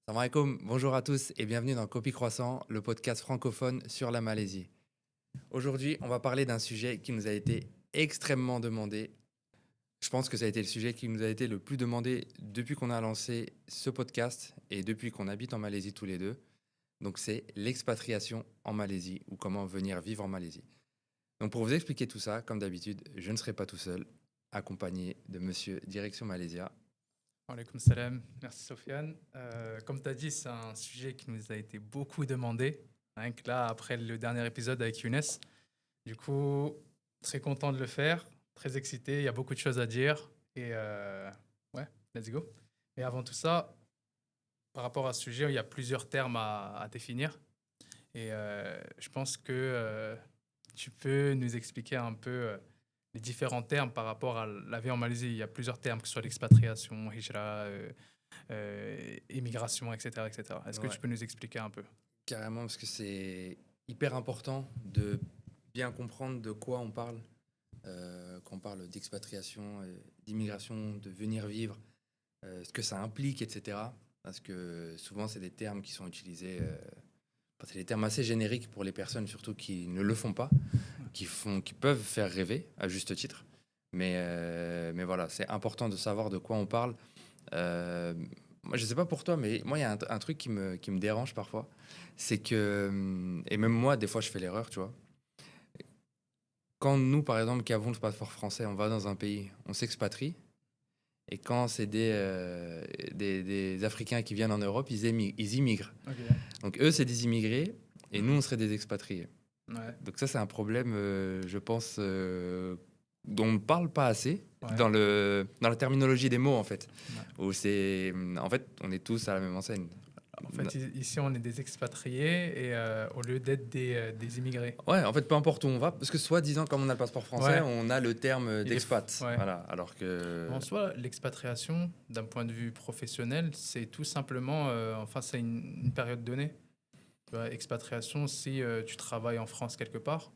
Salam alaikum, bonjour à tous et bienvenue dans Copie Croissant, le podcast francophone sur la Malaisie. Aujourd'hui, on va parler d'un sujet qui nous a été extrêmement demandé. Je pense que ça a été le sujet qui nous a été le plus demandé depuis qu'on a lancé ce podcast et depuis qu'on habite en Malaisie tous les deux. Donc c'est l'expatriation en Malaisie ou comment venir vivre en Malaisie. Donc pour vous expliquer tout ça, comme d'habitude, je ne serai pas tout seul, accompagné de monsieur Direction Malaysia. Alaikum salam, merci Sofiane. Comme tu as dit, c'est un sujet qui nous a été beaucoup demandé, rien que là, après le dernier épisode avec Younes. Du coup, très content de le faire, très excité, il y a beaucoup de choses à dire. Et ouais, let's go. Mais avant tout ça, par rapport à ce sujet, il y a plusieurs termes à définir. Et je pense que tu peux nous expliquer un peu les différents termes par rapport à la vie en Malaisie. Il y a plusieurs termes, que ce soit l'expatriation, hijra, immigration, etc., etc. Est-ce que Ouais, tu peux nous expliquer un peu? carrément, parce que c'est hyper important de bien comprendre de quoi on parle quand on parle d'expatriation, d'immigration, de venir vivre, ce que ça implique, etc. Parce que souvent, c'est des termes qui sont utilisés, c'est des termes assez génériques pour les personnes, surtout qui ne le font pas, qui peuvent faire rêver, à juste titre. Mais voilà, c'est important de savoir de quoi on parle. Moi, je sais pas pour toi, mais moi, il y a un truc qui me dérange parfois. C'est que, et même moi, des fois, je fais l'erreur, tu vois. Quand nous, par exemple, qui avons le passeport français, on va dans un pays, on s'expatrie. Et quand c'est des Africains qui viennent en Europe, ils immigrent. Ok. Donc eux, c'est des immigrés et nous, on serait des expatriés. Ouais. Donc ça, c'est un problème, je pense, dont on ne parle pas assez Ouais. dans la terminologie des mots, en fait. Ouais. Où c'est, en fait, on est tous à la même enseigne. En fait, ici, on est des expatriés et au lieu d'être des immigrés. Ouais, en fait, peu importe où on va, parce que soi-disant, comme on a le passeport français, Ouais. on a le terme Il est d'expat. ouais. Voilà, alors que... En soi, l'expatriation, d'un point de vue professionnel, c'est tout simplement, enfin, c'est une période donnée. Tu vois, expatriation, si tu travailles en France quelque part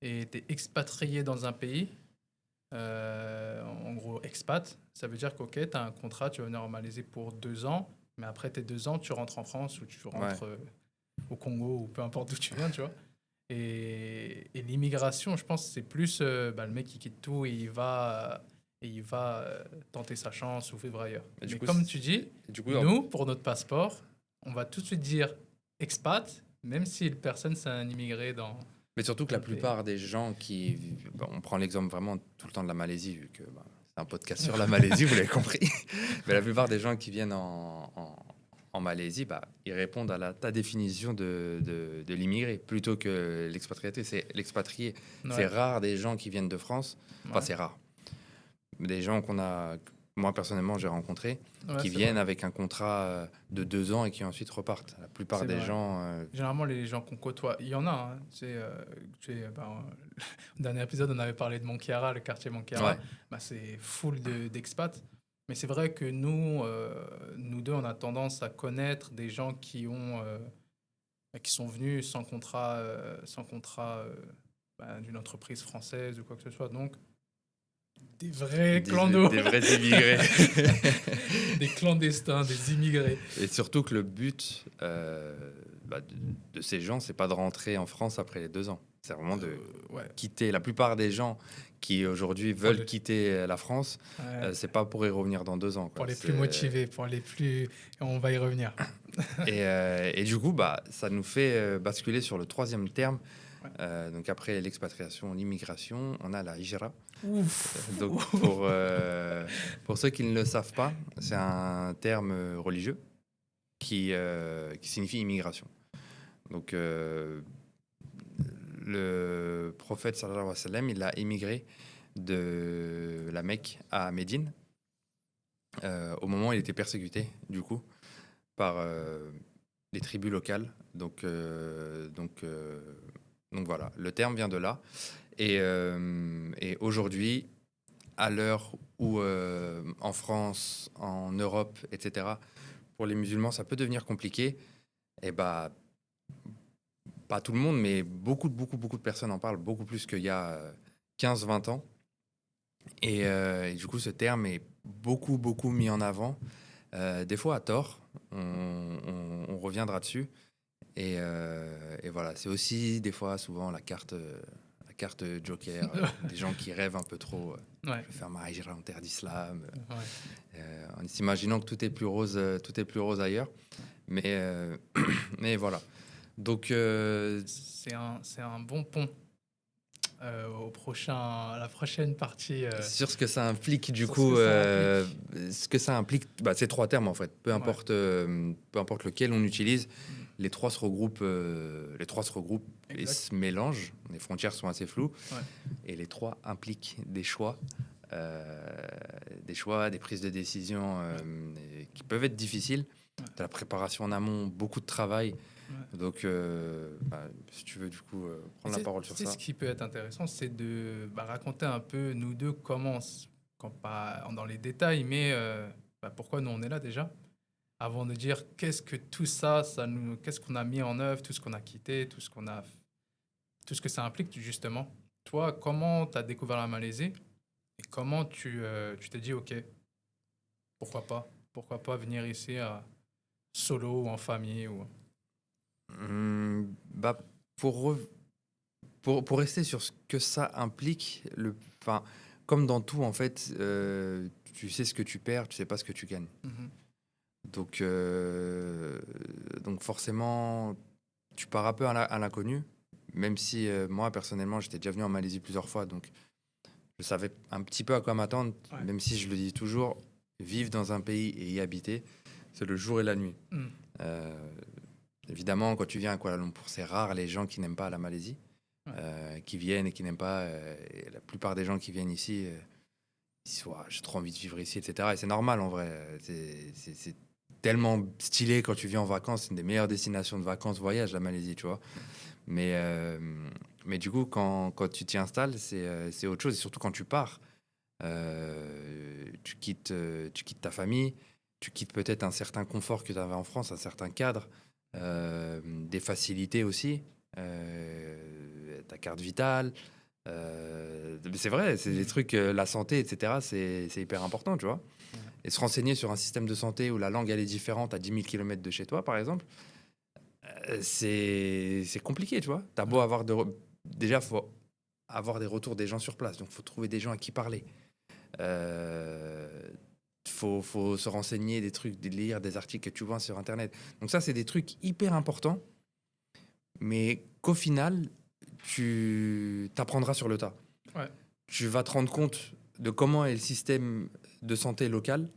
et tu es expatrié dans un pays, en gros expat, ça veut dire qu'ok, tu as un contrat, tu vas venir en Malaisie pour 2 ans, mais après tes 2 ans, tu rentres en France ou tu Ouais, rentres au Congo ou peu importe d'où tu viens, tu vois. Et l'immigration, je pense, c'est plus le mec qui quitte tout et il va tenter sa chance ou vivre ailleurs. et du Mais coup, comme tu dis, en- nous, pour notre passeport, on va tout de suite dire expat, même si la personne, c'est un immigré mais surtout que dans la le pays. plupart des gens qui... on prend l'exemple vraiment tout le temps de la Malaisie, vu que c'est un podcast sur la Malaisie, vous l'avez compris. Mais la plupart des gens qui viennent en Malaisie, ils répondent à ta définition de l'immigré, plutôt que l'expatrié. C'est l'expatrié. C'est Ouais, rare des gens qui viennent de France. Enfin, ouais, c'est rare. Des gens moi personnellement, j'ai rencontrés, ouais, qui c'est viennent vrai. avec un contrat de 2 ans et qui ensuite repartent. La plupart C'est des vrai. gens... Généralement, les gens qu'on côtoie, il y en a. Hein, au dernier épisode, on avait parlé de Monkiara, le quartier ouais, Monkiara. Bah, c'est full d'expats. Mais c'est vrai que nous deux, on a tendance à connaître des gens qui sont venus sans contrat d'une entreprise française ou quoi que ce soit. Donc, des vrais clandos, des vrais immigrés. des clandestins, des immigrés. Et surtout que le but de ces gens, c'est pas de rentrer en France après les 2 ans. C'est vraiment de Ouais, quitter. La plupart des gens qui aujourd'hui pour veulent le, quitter la France, ouais, c'est pas pour y revenir dans 2 ans, quoi. pour les plus motivés, pour les plus... On va y revenir. Et du coup, ça nous fait basculer sur le troisième terme. Ouais. Donc après l'expatriation, l'immigration, on a la hijra. Ouf. Donc pour ceux qui ne le savent pas, c'est un terme religieux qui signifie immigration. Donc le prophète sallallahu alayhi wa sallam, il a émigré de la Mecque à Médine au moment où il était persécuté, du coup, par les tribus locales. Donc voilà, le terme vient de là. Et aujourd'hui, à l'heure où en France, en Europe, etc., pour les musulmans, ça peut devenir compliqué, et pas tout le monde, mais beaucoup de personnes en parlent, beaucoup plus qu'il y a 15-20 ans. Et du coup, ce terme est beaucoup mis en avant, des fois à tort, On reviendra dessus. Et voilà, c'est aussi des fois, souvent, la carte joker, des gens qui rêvent un peu trop. Je vais faire ma hijra en terre d'islam, en s'imaginant que tout est plus rose ailleurs. Mais voilà. Donc, c'est un bon pont à la prochaine partie. Sur ce que ça implique, du sur coup, ce que ça implique. c'est 3 termes en fait. Peu importe lequel on utilise, les trois se regroupent et se mélangent. Les frontières sont assez floues. Et les trois impliquent des choix, des prises de décision qui peuvent être difficiles. De la préparation en amont, beaucoup de travail. Donc, si tu veux du coup prendre la parole sur ça. Ce qui peut être intéressant, c'est de raconter un peu, nous deux, comment, pas dans les détails, mais pourquoi nous on est là déjà, avant de dire qu'est-ce que tout ça, qu'est-ce qu'on a mis en œuvre, tout ce qu'on a quitté, tout ce que ça implique justement. Toi, comment tu as découvert la Malaisie et comment tu t'es dit, ok, pourquoi pas venir ici solo ou en famille ou... Pour rester sur ce que ça implique, comme dans tout, en fait, tu sais ce que tu perds, tu sais pas ce que tu gagnes. Donc forcément, tu pars un peu à l'inconnu, même si moi, personnellement, j'étais déjà venu en Malaisie plusieurs fois, donc je savais un petit peu à quoi m'attendre, même si je le dis toujours, vivre dans un pays et y habiter, c'est le jour et la nuit. Évidemment, quand tu viens à Kuala Lumpur, c'est rare les gens qui n'aiment pas la Malaisie, qui viennent et qui n'aiment pas. Et la plupart des gens qui viennent ici, ils disent j'ai trop envie de vivre ici, etc. Et c'est normal en vrai. C'est tellement stylé quand tu viens en vacances. C'est une des meilleures destinations de vacances, voyage, la Malaisie, tu vois. Mais du coup, quand tu t'y installes, c'est autre chose. Et surtout quand tu pars, tu quittes ta famille, tu quittes peut-être un certain confort que tu avais en France, un certain cadre. Des facilités aussi, ta carte vitale, c'est vrai, c'est des trucs, la santé, etc. C'est hyper important, tu vois. Et se renseigner sur un système de santé où la langue elle est différente à 10 000 km de chez toi, par exemple, c'est compliqué, tu vois. T'as beau avoir déjà, faut avoir des retours des gens sur place, donc faut trouver des gens à qui parler. Faut se renseigner, des trucs, lire des articles que tu vois sur Internet. Donc ça, c'est des trucs hyper importants, mais qu'au final, tu t'apprendras sur le tas. Tu vas te rendre compte de comment est le système de santé local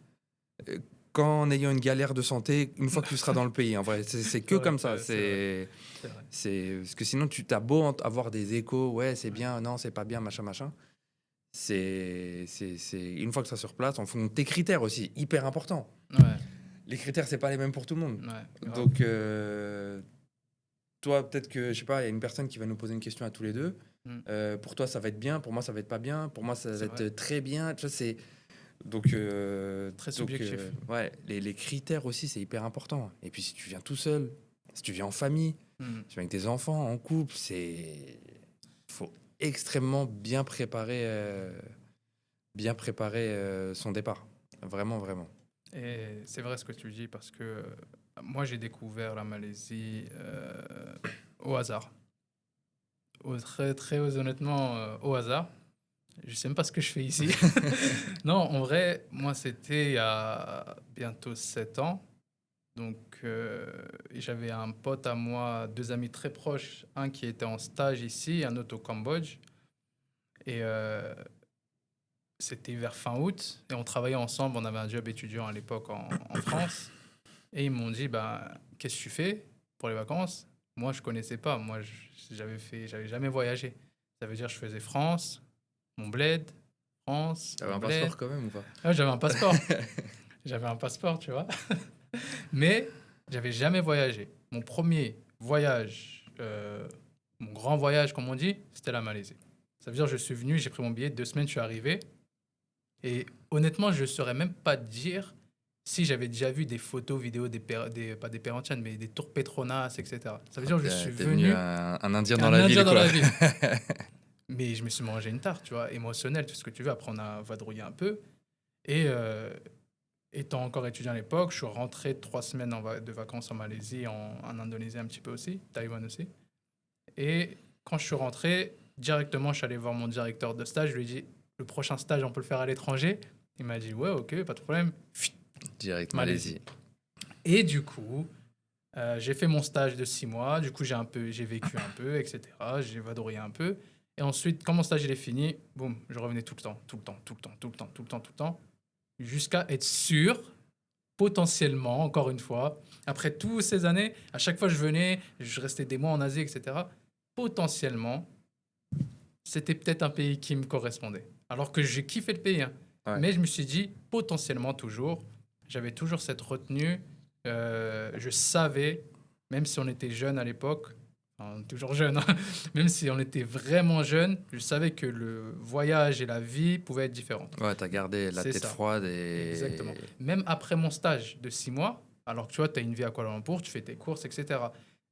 en ayant une galère de santé une fois que tu seras dans le pays. En vrai, c'est que comme ça. C'est parce que sinon, tu t'as beau avoir des échos, c'est bien, non, c'est pas bien, machin. C'est une fois que ça se replace, en fonction de tes critères aussi, hyper important. Les critères, c'est pas les mêmes pour tout le monde. Donc, toi, peut-être que, je sais pas, il y a une personne qui va nous poser une question à tous les deux. Pour toi, ça va être bien. Pour moi, ça va être pas bien. Pour moi, ça va être très bien. Tu vois, c'est... Donc, très subjectif. Les critères aussi, c'est hyper important. Et puis, si tu viens tout seul, si tu viens en famille, si tu viens avec tes enfants, en couple, faut extrêmement bien préparer son départ. Vraiment, vraiment. Et c'est vrai ce que tu dis parce que moi, j'ai découvert la Malaisie au hasard. Très, très honnêtement, au hasard. Je sais même pas ce que je fais ici. Non, en vrai, moi, c'était il y a bientôt 7 ans. Donc, j'avais un pote à moi, 2 amis très proches, un qui était en stage ici, un autre au Cambodge. Et c'était vers fin août, et on travaillait ensemble, on avait un job étudiant à l'époque en France. Et ils m'ont dit, qu'est-ce que tu fais pour les vacances? Moi, je connaissais pas, moi, j'avais jamais voyagé. Ça veut dire que je faisais France, mon bled, France. T'avais un passeport quand même ou pas? J'avais un passeport. J'avais un passeport, tu vois. Mais j'avais jamais voyagé. Mon premier voyage, mon grand voyage, comme on dit, c'était la Malaisie. Ça veut dire que je suis venu, j'ai pris mon billet, 2 semaines, je suis arrivé. Et honnêtement, je ne saurais même pas dire si j'avais déjà vu des photos, vidéos, pas des Perhentianes, mais des tours Petronas, etc. Ça veut dire que je suis venu... un Indien dans la ville, quoi. Mais je me suis mangé une tarte, tu vois, émotionnelle, tout ce que tu veux. Après, on a vadrouillé un peu. Et étant encore étudiant à l'époque, je suis rentré 3 semaines de vacances en Malaisie, en Indonésie un petit peu aussi, Taïwan aussi. Et quand je suis rentré, directement, je suis allé voir mon directeur de stage. Je lui ai dit, le prochain stage, on peut le faire à l'étranger. Il m'a dit, ouais, ok, pas de problème. Direct Malaisie. Malaisie. Et du coup, j'ai fait mon stage de 6 mois. Du coup, j'ai vécu un peu, etc. J'ai vadrouillé un peu. Et ensuite, quand mon stage il est fini, boum, je revenais tout le temps, tout le temps, tout le temps, tout le temps, tout le temps, tout le temps, jusqu'à être sûr, potentiellement, encore une fois, après toutes ces années, à chaque fois que je venais, je restais des mois en Asie, etc. Potentiellement, c'était peut-être un pays qui me correspondait. Alors que j'ai kiffé le pays, hein. Ouais. Mais je me suis dit, potentiellement toujours, j'avais toujours cette retenue. Je savais, même si on était jeune à l'époque, enfin, on est toujours jeune, hein, même si on était vraiment jeune, je savais que le voyage et la vie pouvaient être différents. Ouais, t'as gardé la C'est tête ça. froide et... Exactement. Même après mon stage de 6 mois, alors que tu vois, tu as une vie à Kuala Lumpur, tu fais tes courses, etc.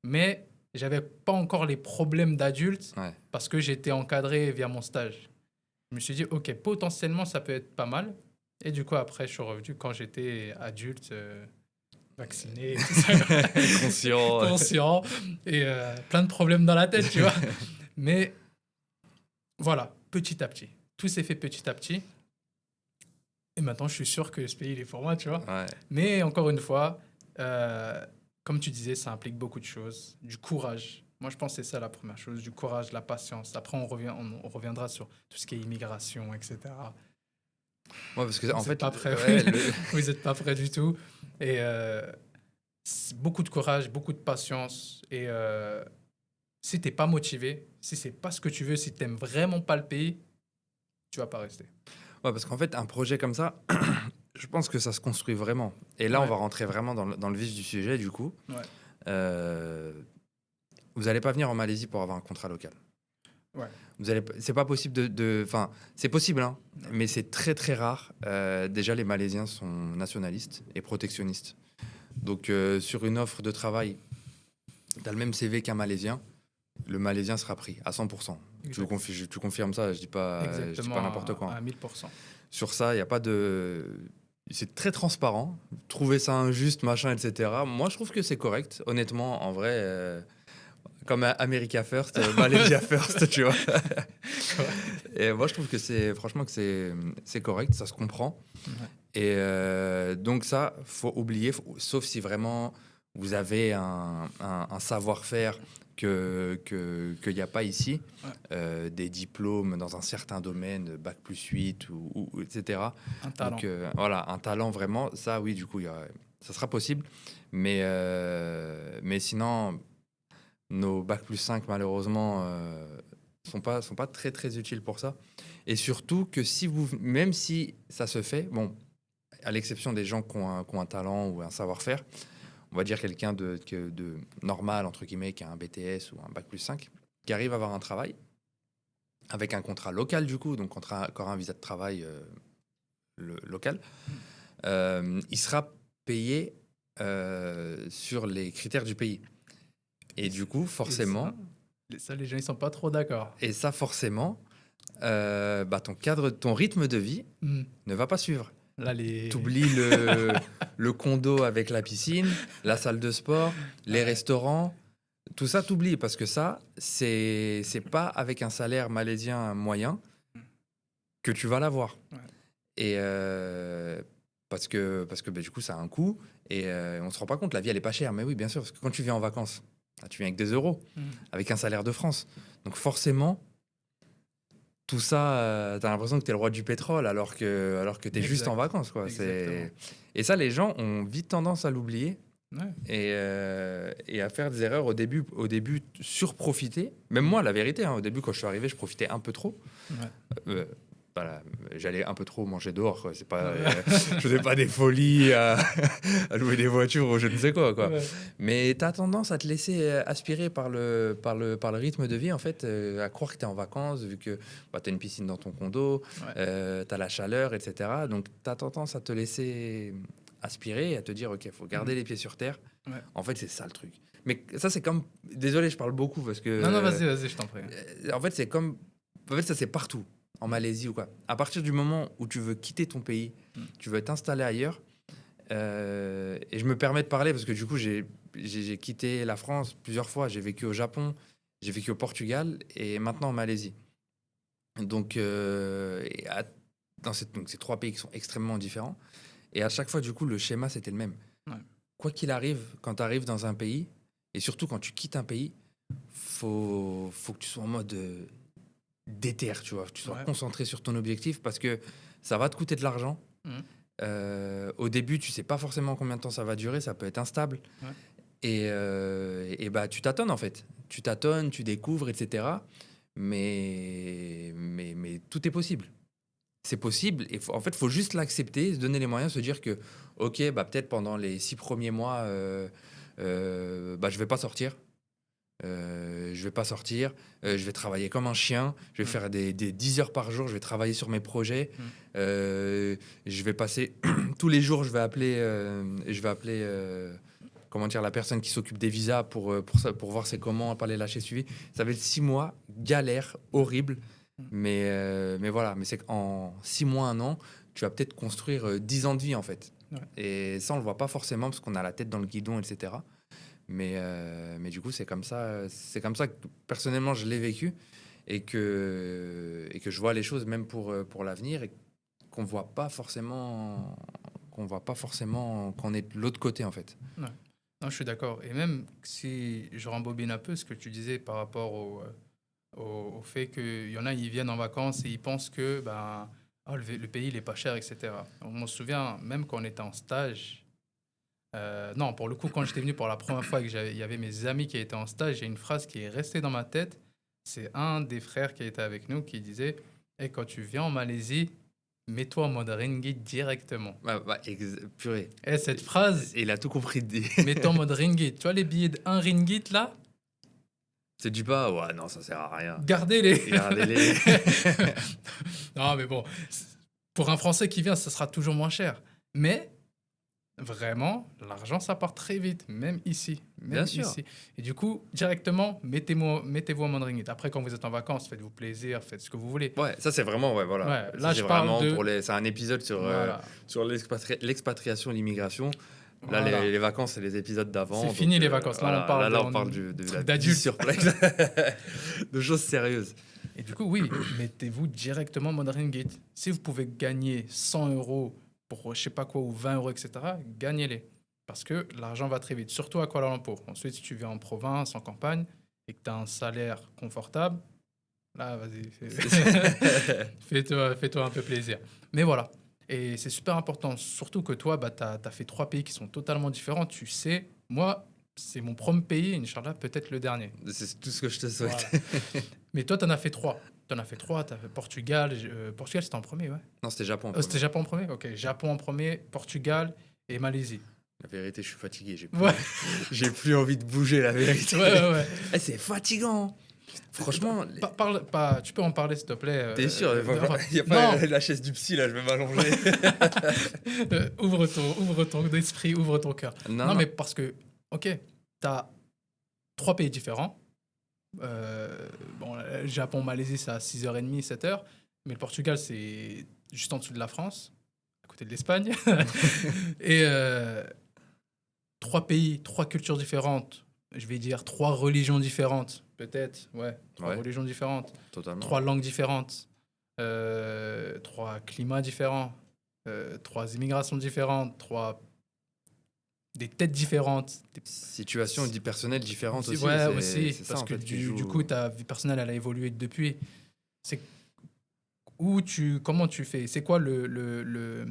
Mais j'avais pas encore les problèmes d'adulte Ouais. parce que j'étais encadré via mon stage. Je me suis dit, ok, potentiellement, ça peut être pas mal. Et du coup, après, je suis revenu quand j'étais adulte, vacciné, tout ça, Conscient. conscient, et plein de problèmes dans la tête, tu vois. Mais voilà, petit à petit. Tout s'est fait petit à petit. Et maintenant, je suis sûr que ce pays, il est pour moi, tu vois. Ouais. Mais encore une fois, comme tu disais, ça implique beaucoup de choses. Du courage. Moi, je pense que c'est ça la première chose. Du courage, la patience. Après, on reviendra sur tout ce qui est immigration, etc. Ouais, parce que Vous en n'êtes fait, pas prêts. ouais, Vous n'êtes pas prêts du tout. Et c'est beaucoup de courage, beaucoup de patience. Et si tu n'es pas motivé, si c'est pas ce que tu veux, si tu n'aimes vraiment pas le pays, tu vas pas rester. ouais, parce qu'en fait, un projet comme ça, je pense que ça se construit vraiment. Et là, on Ouais. va rentrer vraiment dans le vif du sujet, du coup. Ouais. Vous n'allez pas venir en Malaisie pour avoir un contrat local. Ouais. C'est pas possible enfin, c'est possible, hein, mais c'est très très rare. Déjà, les Malaisiens sont nationalistes et protectionnistes. Donc, sur une offre de travail, tu as le même CV qu'un Malaisien, le Malaisien sera pris à 100%. Tu confirmes ça, je dis pas n'importe quoi. À 1000%. Sur ça, il n'y a pas de... C'est très transparent. Trouver ça injuste, machin, etc. Moi, je trouve que c'est correct. Honnêtement, en vrai, comme America First, Malaysia First, tu vois. Et moi, je trouve que franchement, que c'est correct, ça se comprend. Ouais. Et donc ça, faut oublier, sauf si vraiment vous avez un savoir-faire qu'il n'y a pas ici, des diplômes dans un certain domaine, bac+8 ou etc. Un talent. Donc voilà, un talent vraiment, ça oui, du coup, ça sera possible. Mais sinon, nos bac+5, malheureusement, sont pas très très utiles pour ça. Et surtout que même si ça se fait, bon, à l'exception des gens qui ont un talent ou un savoir-faire, on va dire quelqu'un de normal, entre guillemets, qui a un BTS ou un bac+5, qui arrive à avoir un travail, avec un contrat local du coup, donc encore un visa de travail local, il sera payé sur les critères du pays. Et du coup, forcément... Ça, les gens, ils sont pas trop d'accord. Et ça, forcément, ton rythme de vie ne va pas suivre. Là, T'oublies le condo avec la piscine, la salle de sport, les restaurants. Tout ça, t'oublies parce que ça, c'est pas avec un salaire malaisien moyen que tu vas l'avoir. Ouais. Et parce que du coup, ça a un coût et on se rend pas compte. La vie, elle est pas chère. Mais oui, bien sûr, parce que quand tu viens en vacances, tu viens avec des euros, avec un salaire de France. Donc forcément, tout ça, t'as l'impression que t'es le roi du pétrole alors que t'es juste en vacances, quoi. Et ça, les gens ont vite tendance à l'oublier. Ouais. Et à faire des erreurs au début surprofiter. Même moi, la vérité, hein, au début, quand je suis arrivé, je profitais un peu trop. Ouais. Voilà, j'allais un peu trop manger dehors, quoi. C'est pas, je faisais pas des folies à louer des voitures ou je ne sais quoi. Ouais. Mais tu as tendance à te laisser aspirer par le rythme de vie, en fait, à croire que tu es en vacances, vu que tu as une piscine dans ton condo, tu as la chaleur, etc. Donc tu as tendance à te laisser aspirer et à te dire, OK, il faut garder les pieds sur terre. Ouais. En fait, c'est ça le truc. Mais ça, c'est comme... Désolé, je parle beaucoup parce que... Non, vas-y, je t'en prie. En fait, c'est comme... En fait, ça, c'est partout. En Malaisie ou quoi. À partir du moment où tu veux quitter ton pays, tu veux t'installer ailleurs, Et je me permets de parler parce que du coup, j'ai quitté la France plusieurs fois. J'ai vécu au Japon, j'ai vécu au Portugal et maintenant en Malaisie. Donc, donc ces 3 pays qui sont extrêmement différents. Et à chaque fois, du coup, le schéma, c'était le même. Ouais. Quoi qu'il arrive, quand tu arrives dans un pays, et surtout quand tu quittes un pays, faut que tu sois en mode déter, tu vois, que tu sois Ouais. concentré sur ton objectif parce que ça va te coûter de l'argent. Mhm. Au début, tu sais pas forcément combien de temps ça va durer, ça peut être instable. Ouais. Et bah, tu tâtonnes en fait. Tu tâtonnes, tu découvres, etc. Mais tout est possible. C'est possible. Et en fait, il faut juste l'accepter, se donner les moyens, se dire que, ok, bah, peut-être pendant les 6 premiers mois, bah, je vais pas sortir. Je vais pas sortir, je vais travailler comme un chien, je vais faire des 10 heures par jour, je vais travailler sur mes projets, je vais passer tous les jours, je vais appeler comment dire, la personne qui s'occupe des visas pour voir c'est comment, pas les lâcher suivis. Ça va être 6 mois, galère, horrible, mais voilà, mais c'est qu'en 6 mois, 1 an, tu vas peut-être construire 10 ans de vie en fait. Ouais. Et ça, on le voit pas forcément parce qu'on a la tête dans le guidon, etc. Mais du coup, c'est comme ça que personnellement, je l'ai vécu et que je vois les choses même pour l'avenir et qu'on voit pas forcément qu'on est de l'autre côté, en fait. Ouais. Non, je suis d'accord. Et même si je rembobine un peu ce que tu disais par rapport au fait qu'il y en a, ils viennent en vacances et ils pensent que le pays, il est pas cher, etc. On me souvient, même quand on était en stage, non, pour le coup, quand j'étais venu pour la première fois et il y avait mes amis qui étaient en stage, il y a une phrase qui est restée dans ma tête. C'est un des frères qui était avec nous qui disait quand tu viens en Malaisie, mets-toi en mode ringgit directement. Purée. Et cette phrase, Il a tout compris. mets-toi en mode ringgit. Tu vois les billets de 1 ringgit là? Tu te dis pas, ouais, non, ça sert à rien. Gardez-les. Gardez-les. Non, mais bon, pour un Français qui vient, ça sera toujours moins cher. Mais vraiment, l'argent, ça part très vite, même ici. Bien sûr. Et du coup, directement, mettez-vous en mode ringgit. Après, quand vous êtes en vacances, faites-vous plaisir, faites ce que vous voulez. Ouais, ça c'est vraiment, ouais, voilà. Ouais, Ça, là, c'est je parle vraiment de... c'est un épisode sur, Voilà. sur l'expatriation, l'immigration. Là, Voilà. les vacances, c'est les épisodes d'avant. C'est fini les vacances. Là, voilà, on parle de la vie d'adultes. sur place. De choses sérieuses. Et du coup, oui, mettez-vous directement en mode ringgit. Si vous pouvez gagner 100 euros pour je sais pas quoi, ou 20 euros, etc., gagnez-les. Parce que l'argent va très vite, surtout à Kuala Lumpur. Ensuite, si tu viens en province, en campagne, et que tu as un salaire confortable, là, vas-y, fais-toi un peu plaisir. Mais voilà. Et c'est super important, surtout que toi, tu as fait 3 pays qui sont totalement différents. Tu sais, moi, c'est mon premier pays, Inch'Allah, peut-être le dernier. C'est tout ce que je te souhaite. Voilà. Mais toi, tu en as fait 3. Tu as fait Portugal. Portugal, c'était en premier, ouais. Non, c'était Japon. En premier. C'était Japon en premier? Ok. Japon en premier, Portugal et Malaisie. La vérité, je suis fatigué. Ouais. J'ai plus envie de bouger, la vérité. Ouais. C'est fatigant. Franchement. Tu peux en parler, s'il te plaît. T'es sûr? Il n'y a pas la chaise du psy, là, je vais m'allonger. Ouvre ton esprit, ouvre ton cœur. Non, mais parce que, ok, tu as 3 pays différents. Japon, Malaisie, c'est à 6h30, 7h. Mais le Portugal, c'est juste en dessous de la France, à côté de l'Espagne. Et 3 pays, 3 cultures différentes. Je vais dire 3 religions différentes. Peut-être, ouais. 3 religions différentes. Totalement. 3 langues différentes. 3 climats différents. 3 immigrations différentes. 3 des têtes différentes. Des situations personnelles différentes aussi. Ouais, aussi. C'est parce ça, que en fait, du coup, ta vie personnelle, elle a évolué depuis. C'est comment tu fais? C'est quoi le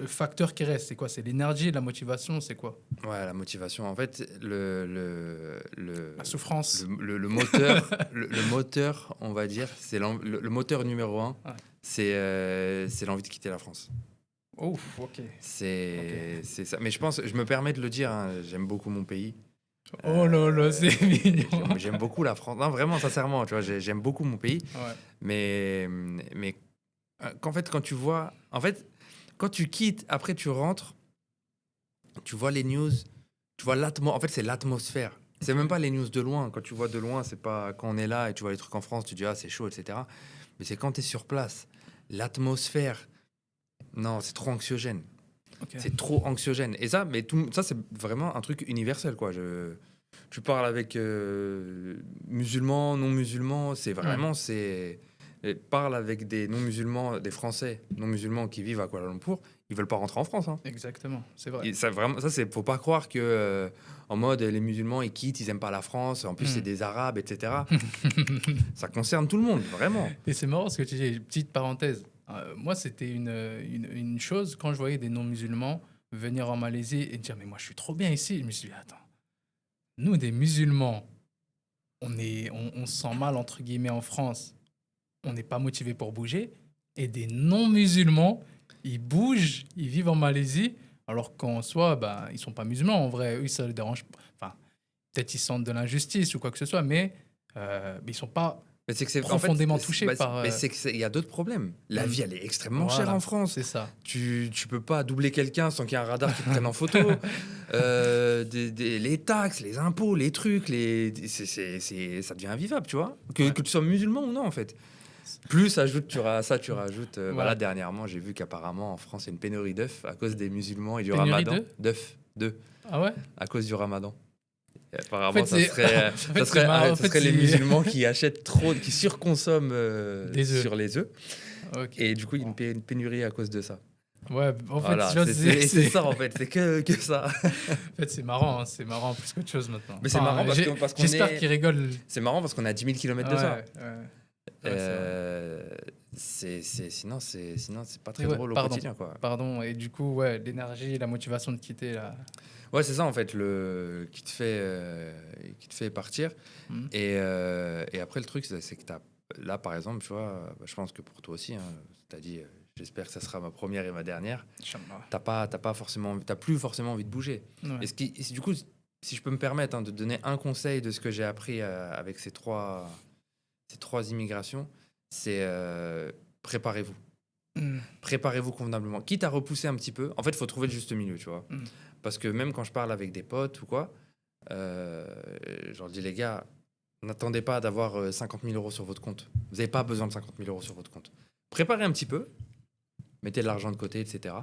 facteur qui reste? C'est quoi? C'est l'énergie, la motivation? C'est quoi? Ouais, la motivation. En fait, la souffrance. Le moteur, le moteur, on va dire, c'est le moteur numéro 1, ouais. C'est l'envie de quitter la France. Oh, ok. C'est ça. Mais je me permets de le dire, hein, j'aime beaucoup mon pays. Oh là là, c'est mignon. J'aime beaucoup la France. Non, vraiment, sincèrement, tu vois, j'aime beaucoup mon pays. Ouais. Mais quand tu vois... En fait, quand tu quittes, après tu rentres, tu vois les news, tu vois l'atmosphère. En fait, c'est l'atmosphère. C'est même pas les news de loin. Quand tu vois de loin, c'est pas quand on est là et tu vois les trucs en France, tu dis, ah, c'est chaud, etc. Mais c'est quand tu es sur place. L'atmosphère, non, c'est trop anxiogène. Ok. C'est trop anxiogène. Et ça, mais ça, c'est vraiment un truc universel, quoi. Tu parles avec musulmans, non-musulmans, c'est vraiment, parle avec des non-musulmans, des Français non-musulmans qui vivent à Kuala Lumpur, ils veulent pas rentrer en France. Hein. Exactement, c'est vrai. Et ça, vraiment, ça, faut pas croire que, en mode, les musulmans, ils quittent, ils aiment pas la France, en plus, c'est des Arabes, etc. Ça concerne tout le monde, vraiment. Et c'est marrant ce que tu dis, petite parenthèse. Moi, c'était une chose, quand je voyais des non-musulmans venir en Malaisie et dire, mais moi, je suis trop bien ici. Je me suis dit, attends, nous, des musulmans, on se sent mal, entre guillemets, en France. On n'est pas motivé pour bouger. Et des non-musulmans, ils bougent, ils vivent en Malaisie, alors qu'en soi, bah, ils ne sont pas musulmans. En vrai, eux, ça ne les dérange pas. Enfin, peut-être ils sentent de l'injustice ou quoi que ce soit, mais ils ne sont pas Mais c'est que c'est profondément touchés par... Mais c'est qu'il y a d'autres problèmes. La vie, elle est extrêmement chère Voilà, en France. c'est ça. Tu peux pas doubler quelqu'un sans qu'il y ait un radar qui te prenne en photo. Les taxes, les impôts, les trucs, ça devient invivable, tu vois. Que tu sois musulman ou non, en fait. Plus tu rajoutes. Voilà, dernièrement, j'ai vu qu'apparemment en France, il y a une pénurie d'œufs à cause des musulmans et du Pénurie ramadan. D'œufs. Ah ouais? À cause du ramadan. Et apparemment, En fait, ça serait les musulmans qui achètent trop, qui surconsomment sur les œufs. Okay. Et du coup, il y a une pénurie à cause de ça. Ouais, en fait, voilà, c'est ça, en fait. C'est que ça. En fait, c'est marrant plus qu'autre chose maintenant. Mais c'est marrant parce qu'on j'espère qu'ils rigolent. C'est marrant parce qu'on est à 10 000 km de ça. Ouais, sinon, c'est pas très drôle au quotidien, quoi. Pardon, et du coup, l'énergie, la motivation de quitter là. Ouais, c'est ça en fait qui te fait partir. Et après le truc, c'est que là, par exemple, tu vois, je pense que pour toi aussi, hein, t'as dit, j'espère que ça sera ma première et ma dernière. T'as plus forcément envie de bouger. Ouais. Et du coup, si je peux me permettre de donner un conseil de ce que j'ai appris avec ces trois immigrations, c'est préparez-vous. Préparez-vous convenablement. Quitte à repousser un petit peu, en fait, il faut trouver le juste milieu, tu vois. Parce que même quand je parle avec des potes ou quoi, je leur dis, les gars, n'attendez pas d'avoir 50 000 euros sur votre compte. Vous n'avez pas besoin de 50 000 euros sur votre compte. Préparez un petit peu, mettez de l'argent de côté, etc.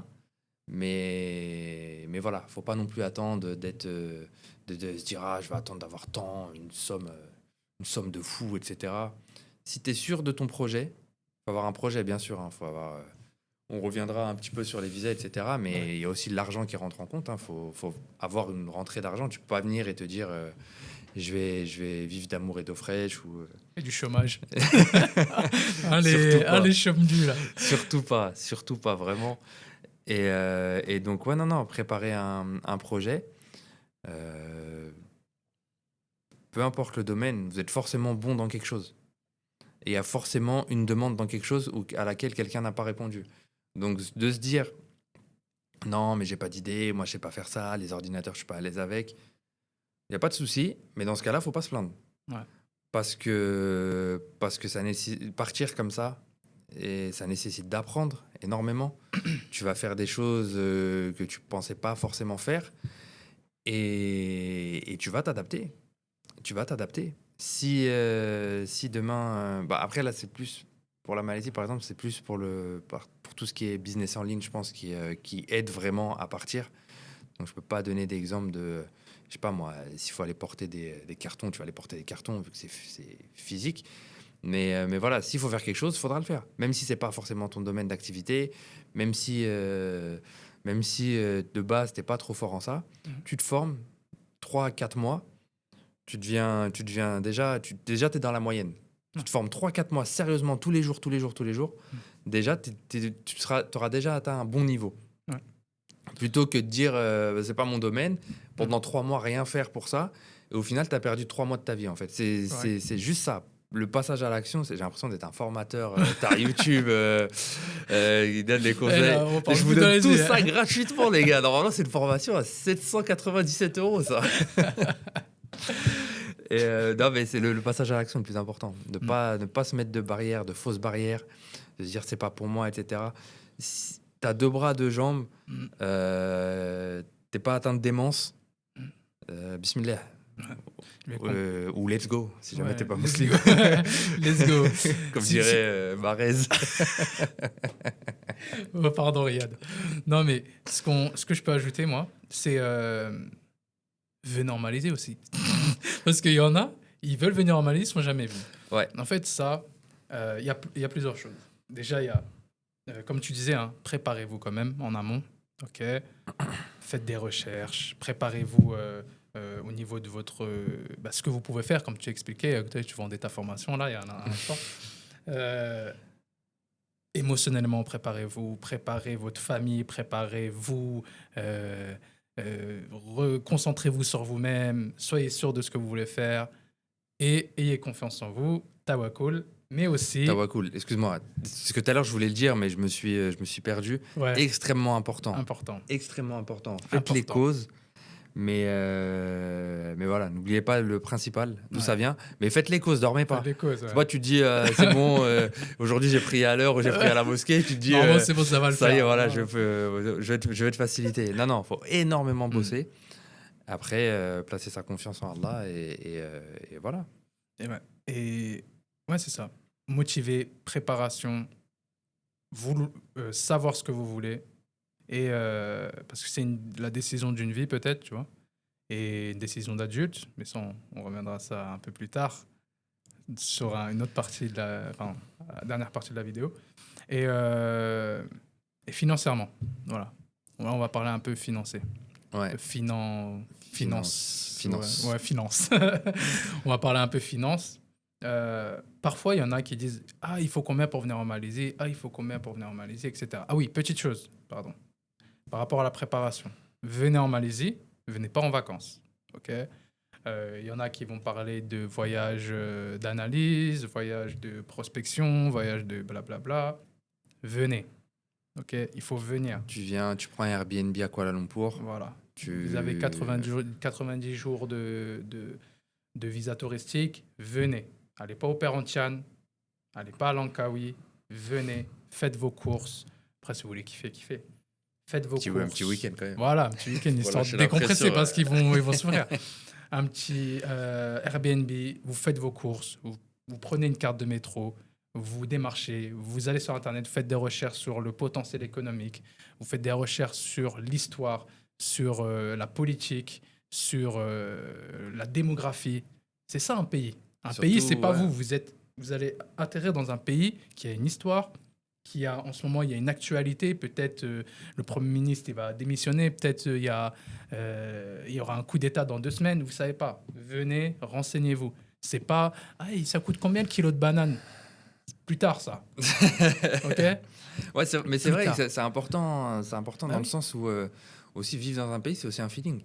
Mais voilà, faut pas non plus attendre de se dire, je vais attendre d'avoir tant, une somme de fou, etc. Si tu es sûr de ton projet, faut avoir un projet, bien sûr. Faut avoir, on reviendra un petit peu sur les visas, etc. Mais il y a aussi de l'argent qui rentre en compte. Faut avoir une rentrée d'argent. Tu peux pas venir et te dire, je vais vivre d'amour et d'eau fraîche. Et du chômage. les chômes-du, là. Surtout pas, vraiment. Et donc, préparer un projet. Peu importe le domaine, vous êtes forcément bon dans quelque chose. Et il y a forcément une demande dans quelque chose à laquelle quelqu'un n'a pas répondu. Donc, de se dire, non, mais j'ai pas d'idée, moi, je sais pas faire ça, les ordinateurs, je suis pas à l'aise avec. Il n'y a pas de souci, mais dans ce cas-là, faut pas se plaindre. Ouais. Parce que ça nécessite partir comme ça, et ça nécessite d'apprendre énormément. Tu vas faire des choses que tu pensais pas forcément faire, et tu vas t'adapter. Si demain... après, là, c'est plus... Pour la Malaisie, par exemple, c'est plus pour tout ce qui est business en ligne, je pense, qui aide vraiment à partir. Donc, je peux pas donner d'exemple de... Je sais pas, moi, s'il faut aller porter des cartons, tu vas aller porter des cartons, vu que c'est physique. Mais voilà, s'il faut faire quelque chose, il faudra le faire. Même si c'est pas forcément ton domaine d'activité, même si de base, t'es pas trop fort en ça, tu te formes 3 à 4 mois, tu deviens déjà, t'es dans la moyenne. Tu te formes 3-4 mois sérieusement tous les jours. Déjà, tu auras déjà atteint un bon niveau. Ouais. Plutôt que de dire, c'est pas mon domaine, pendant 3 mois, rien faire pour ça. Et au final, tu as perdu 3 mois de ta vie, en fait. C'est juste ça. Le passage à l'action, j'ai l'impression d'être un formateur. T'as YouTube, il donne des conseils. Là, je vous donne tout ça gratuitement, les gars. Normalement, c'est une formation à 797 €, ça. Et non, mais c'est le passage à l'action le plus important. Ne pas se mettre de fausses barrières, de se dire c'est pas pour moi, etc. Si t'as 2 bras, 2 jambes, t'es pas atteint de démence, bismillah. Ou let's go, si jamais t'es pas musulman. Let's go. Comme dirait Marez. Oh, pardon, Riyad. Non, mais ce que je peux ajouter, moi, c'est venir normaliser aussi. Parce qu'il y en a, ils veulent venir en Malaisie, ils ne sont jamais venus. Ouais. En fait, ça, il y a plusieurs choses. Déjà, il y a, comme tu disais, hein, préparez-vous quand même en amont. OK. Faites des recherches, préparez-vous au niveau de votre, ce que vous pouvez faire, comme tu expliquais, tu vendais ta formation là, il y en a un instant. Émotionnellement, préparez-vous, préparez votre famille, préparez-vous, concentrez-vous sur vous-même, soyez sûr de ce que vous voulez faire et ayez confiance en vous, tawakkul, mais aussi... Tawakkul, excuse-moi. Parce que tout à l'heure, je voulais le dire, mais je me suis perdu. Ouais, Extrêmement important. important. Extrêmement important. Faites les Important. causes. Mais voilà, n'oubliez pas le principal, d'où ça vient. Mais faites les causes, dormez pas. Les causes, ouais. Moi, tu te dis, c'est bon, aujourd'hui j'ai prié à l'heure ou j'ai prié à la mosquée. Tu te dis, Normalement, c'est bon, ça va le ça faire. y est, voilà, je vais te faciliter. Non, faut énormément bosser. Après, placer sa confiance en Allah et voilà. Et ouais, c'est ça. Motiver, préparation, savoir ce que vous voulez. Et parce que c'est la décision d'une vie peut-être, tu vois, et une décision d'adulte, mais ça, on reviendra à ça un peu plus tard sur une autre partie la dernière partie de la vidéo. Et financièrement, voilà. Là, on va parler un peu financier. Ouais. Finance. Finance. Ouais, finance. On va parler un peu finance. Parfois, il y en a qui disent « Ah, il faut combien pour venir en Malaisie ? Ah, il faut combien pour venir en Malaisie, etc. » Ah oui, petite chose, pardon. Par rapport à la préparation. Venez en Malaisie, venez pas en vacances. OK ? Il y en a qui vont parler de voyage d'analyse, voyage de prospection, voyage de blablabla. Venez. OK ? Il faut venir. Tu viens, tu prends un Airbnb à Kuala Lumpur. Voilà. Vous avez 90 jours de visa touristique. Venez. Allez pas au Perhentian. Allez pas à Langkawi. Venez. Faites vos courses. Après, si vous voulez kiffer. Faites vos courses. Un petit week-end quand même. Voilà, un petit week-end, histoire de lâcher la décompresser pression, parce qu'ils vont souffrir. Un petit Airbnb, vous faites vos courses, vous prenez une carte de métro, vous démarchez, vous allez sur Internet, vous faites des recherches sur le potentiel économique, vous faites des recherches sur l'histoire, sur la politique, sur la démographie. C'est ça un pays. Un pays, c'est pas vous. Vous allez atterrir dans un pays qui a une histoire, en ce moment, il y a une actualité. Peut-être le Premier ministre il va démissionner. Peut-être il y aura un coup d'État dans 2 semaines. Vous ne savez pas. Venez, renseignez-vous. C'est pas ça coûte combien le kilo de banane ? Plus tard, ça. OK ? Ouais, mais c'est vrai que c'est important dans le sens où aussi vivre dans un pays, c'est aussi un feeling.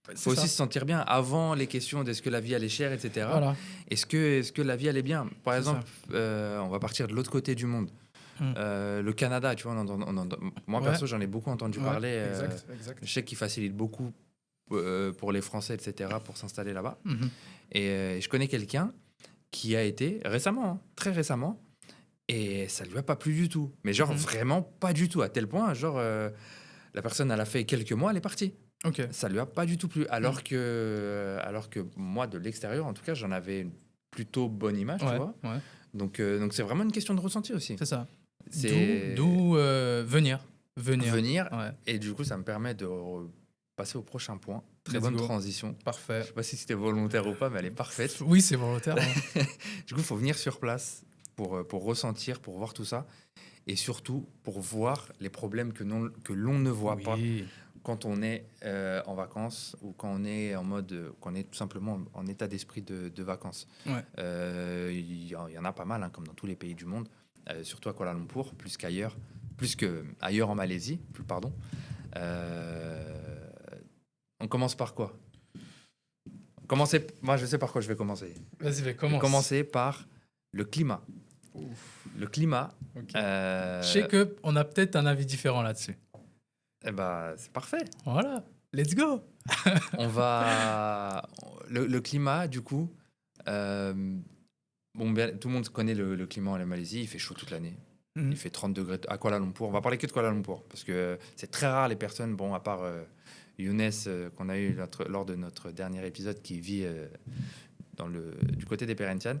Il faut aussi se sentir bien avant les questions d'est-ce que la vie elle est chère, etc. Voilà. Est-ce que la vie elle est bien ? Par exemple, on va partir de l'autre côté du monde. Le Canada, tu vois, moi perso j'en ai beaucoup entendu parler. Exact. Je sais qu'il facilite beaucoup pour les Français, etc., pour s'installer là-bas. Et je connais quelqu'un qui a été récemment, hein, très récemment, et ça lui a pas plu du tout. Mais genre vraiment pas du tout, à tel point, genre la personne elle a fait quelques mois, elle est partie. Okay. Ça lui a pas du tout plu, alors que moi de l'extérieur, en tout cas, j'en avais une plutôt bonne image, tu vois. Ouais. Donc c'est vraiment une question de ressenti aussi. C'est ça. D'où venir. Ouais. Et du coup, ça me permet de passer au prochain point. Très bonne transition. Parfait. Je sais pas si c'était volontaire ou pas, mais elle est parfaite. Oui, c'est volontaire. Hein. Du coup, il faut venir sur place pour ressentir, pour voir tout ça. Et surtout, pour voir les problèmes que l'on ne voit pas quand on est en vacances ou quand on est quand on est tout simplement en état d'esprit de vacances. Il y en a pas mal, hein, comme dans tous les pays du monde. Surtout à Kuala Lumpur, plus qu'ailleurs en Malaisie, pardon. On commence par quoi ? Moi, je sais par quoi je vais commencer. Vas-y, commence. Je vais commencer par le climat. Ouf. Le climat. Okay. Je sais qu'on a peut-être un avis différent là-dessus. Eh ben, c'est parfait. Voilà, let's go. On va... Le climat, du coup... tout le monde connaît le climat en Malaisie, il fait chaud toute l'année. Il fait 30 degrés à Kuala Lumpur. On va parler que de Kuala Lumpur, parce que c'est très rare les personnes, à part Younes, qu'on a eu lors de notre dernier épisode, qui vit du côté des Perhentian.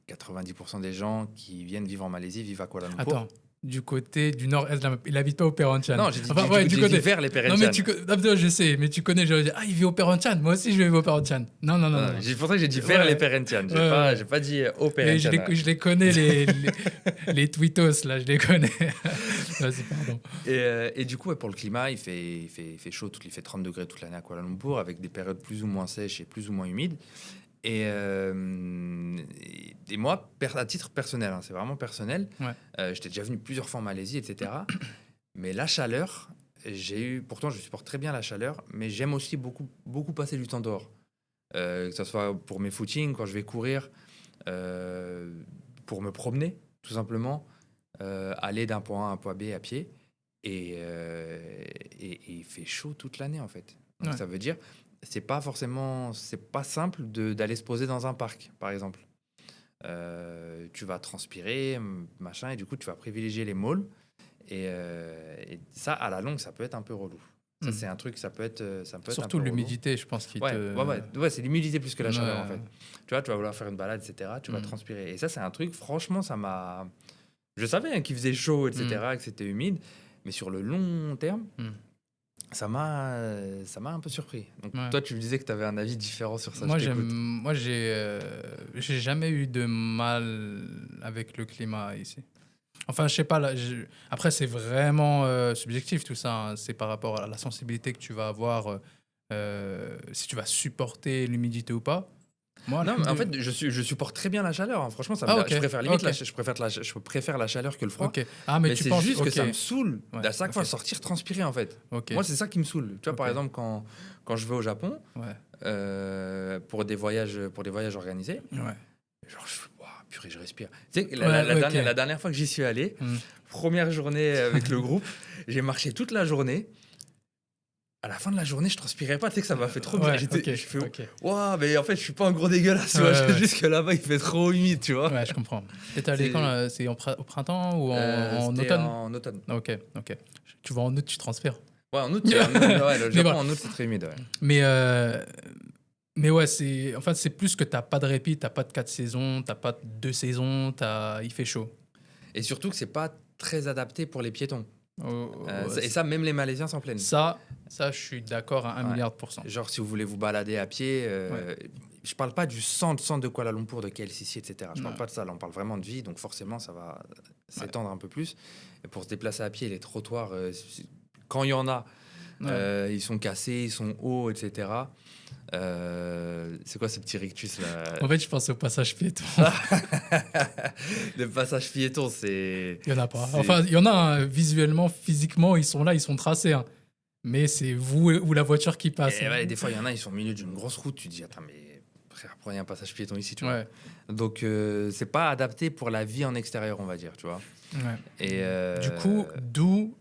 90% des gens qui viennent vivre en Malaisie vivent à Kuala Lumpur. Attends, du côté du nord-est de la map. Il habite pas au Perhentian. Non, j'ai dit, Enfin, ouais, j'ai du dit côté. vers les Non, Perhentian. mais non, je sais, mais tu connais, j'aurais dit, ah, il vit au Perhentian. Moi aussi, je vais vivre au Perhentian. Non, non, non, non. C'est pour ça que j'ai dit vers Ouais. les Perhentian. Ouais. J'ai pas dit au Mais Perhentian. je les connais, les tweetos, là, je les connais. Vas-y, pardon. Et du coup, ouais, pour le climat, il fait chaud, il fait 30 degrés toute l'année à Kuala Lumpur, avec des périodes plus ou moins sèches et plus ou moins humides. Et moi, à titre personnel, hein, c'est vraiment personnel, Ouais. j'étais déjà venu plusieurs fois en Malaisie, etc. Mais la chaleur, pourtant je supporte très bien la chaleur, mais j'aime aussi beaucoup, beaucoup passer du temps dehors. Que ce soit pour mes footings, quand je vais courir, pour me promener, tout simplement, aller d'un point A à un point B à pied. Et il fait chaud toute l'année, en fait. Donc Ouais. ça veut dire, c'est pas simple d'aller se poser dans un parc, par exemple. Tu vas transpirer, machin, et du coup, tu vas privilégier les malls. Et ça, à la longue, ça peut être un peu relou. Ça, c'est un truc, ça peut être un Surtout peu relou. l'humidité, je pense, qui Ouais, c'est l'humidité plus que la chaleur, en fait. Ouais. Tu vois, tu vas vouloir faire une balade, etc. Tu vas transpirer. Et ça, c'est un truc, franchement, ça m'a... Je savais hein, qu'il faisait chaud, etc., que c'était humide. Mais sur le long terme, ça m'a un peu surpris. Donc, Ouais. toi, tu me disais que tu avais un avis différent sur ça. Moi, je t'écoute. j'ai jamais eu de mal avec le climat ici. Enfin, je sais pas. Là, après, c'est vraiment subjectif tout ça. Hein. C'est par rapport à la sensibilité que tu vas avoir, si tu vas supporter l'humidité ou pas. Moi, Non, mais en fait, je supporte très bien la chaleur. Hein. Franchement, ça me ok. je préfère limite Ok. je préfère la chaleur que le froid. Ok. Ah, mais tu c'est penses juste que ok. ça me saoule Ouais, à chaque fois ok. sortir transpirer en fait. Ok. Moi, c'est ça qui me saoule. Tu vois, Ok. par exemple, quand je vais au Japon Ouais. pour des voyages organisés, Ouais. genre, ouah, purée, je respire. Tu sais, Ok. la dernière fois que j'y suis allé, première journée avec le groupe, j'ai marché toute la journée. À la fin de la journée, je transpirais pas, tu sais que ça m'a fait trop bien. Ouais, Je ok. fais, waouh, mais en fait, je suis pas un gros dégueulasse, tu vois. Ouais, ouais. Juste que là-bas, il fait trop humide, tu vois. Ouais, je comprends. T'es allé C'est- quand là? C'est au printemps ou en C'était automne? en automne. Ok, ok. Tu vas en août, tu transfères. Ouais, en août, ouais, le Mais Japon voilà. en août, c'est très humide, ouais. Mais ouais, en fait, c'est plus que t'as pas de répit, t'as pas de 4 saisons, t'as pas de 2 saisons, il fait chaud. Et surtout que c'est pas très adapté pour les piétons. Ouais, Et ça, même les Malaisiens s'en plaignent. ça, je suis d'accord à 1 Ouais. milliard de pourcents. Genre, si vous voulez vous balader à pied, je parle pas du centre de Kuala Lumpur, de KLCC, etc. Je parle pas de ça, là, on parle vraiment de vie, donc forcément, ça va s'étendre un peu plus. Et pour se déplacer à pied, les trottoirs, quand il y en a, ils sont cassés, ils sont hauts, etc. C'est quoi ce petit rictus là? En fait, je pense au passage piéton. Le passage piéton, c'est... Il y en a pas. Enfin, il y en a hein, visuellement, physiquement, ils sont là, ils sont tracés. Hein. Mais c'est vous ou la voiture qui passe. Et ouais, des fois, il y en a, ils sont au milieu d'une grosse route. Tu te dis, attends, mais frère, prenez un passage piéton ici, tu vois. Ouais. Donc, c'est pas adapté pour la vie en extérieur, on va dire, tu vois. Ouais. Et Du coup, d'où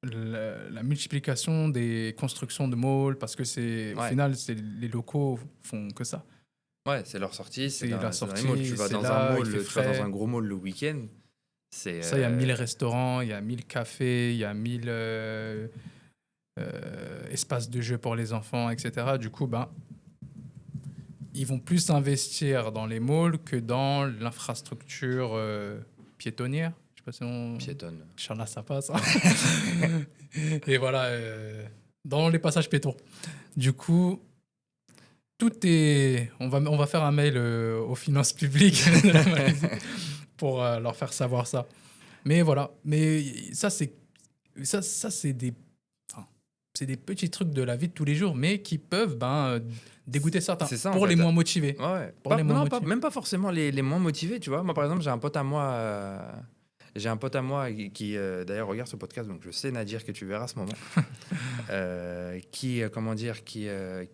la multiplication des constructions de malls, parce que au final, les locaux font que ça. Ouais, c'est leur sortie, c'est dans les sortie, malls. Tu vas c'est dans là, un il mall, fait tu vas dans frais. un gros mall le week-end. Ça, il y a 1000 restaurants, il y a 1000 cafés, il y a 1000 espaces de jeu pour les enfants, etc. Du coup, ils vont plus investir dans les malls que dans l'infrastructure piétonnière. Je sais pas si on... Piétonne. Inch'Allah, ça passe. Hein. Et voilà, dans les passages piétons. Du coup, tout est... On va faire un mail aux finances publiques de la Malaisie pour leur faire savoir ça. Mais voilà. Mais ça, c'est des... Enfin, c'est des petits trucs de la vie de tous les jours, mais qui peuvent dégoûter certains. C'est ça, pour les moins motivés. Ouais. Pour les moins Non, motivés. même pas forcément les moins motivés, tu vois. Moi, par exemple, j'ai un pote à moi qui d'ailleurs regarde ce podcast, donc je sais Nadir que tu verras à ce moment, qui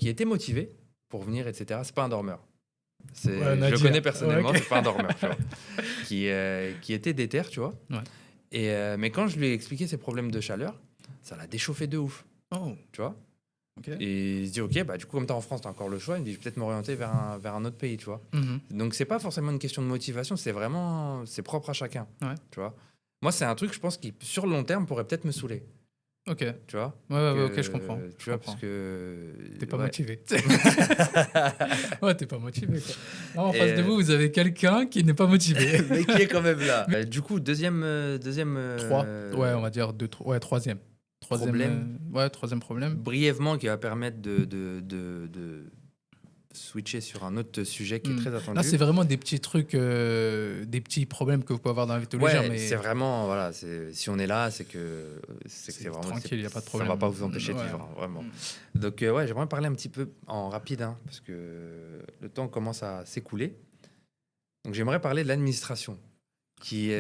était motivé pour venir, etc. C'est pas un dormeur. Je le connais personnellement, okay. C'est pas un dormeur, tu vois. Qui était déter, tu vois. Ouais. Mais quand je lui ai expliqué ses problèmes de chaleur, ça l'a déchauffé de ouf. Oh. Tu vois. Okay. Et il se dit, ok, du coup, comme tu es en France, tu as encore le choix. Il me dit, je vais peut-être m'orienter vers un autre pays, tu vois. Donc, c'est pas forcément une question de motivation, c'est propre à chacun. Ouais. Tu vois. Moi, c'est un truc, je pense, qui, sur le long terme, pourrait peut-être me saouler. Ok. tu vois. Ouais, ok, je comprends. Tu vois, parce que... T'es pas ouais. motivé. Ouais, t'es pas motivé, quoi. Là, en Et, face de vous avez quelqu'un qui n'est pas motivé. mais qui est quand même là. Du coup, deuxième, 3. Ouais, on va dire ouais, troisième. problème, Troisième problème. brièvement, qui va permettre de switcher sur un autre sujet qui est très attendu. Là, c'est vraiment des petits trucs, des petits problèmes que vous pouvez avoir dans la vie de tous les jours. Ouais, Mais c'est vraiment, voilà, si on est là, c'est que c'est vraiment... tranquille, il n'y a pas de Ça problème. va pas vous empêcher de Ouais. vivre, hein, vraiment. Donc, ouais, j'aimerais parler un petit peu en rapide, hein, parce que le temps commence à s'écouler. Donc, j'aimerais parler de l'administration, qui,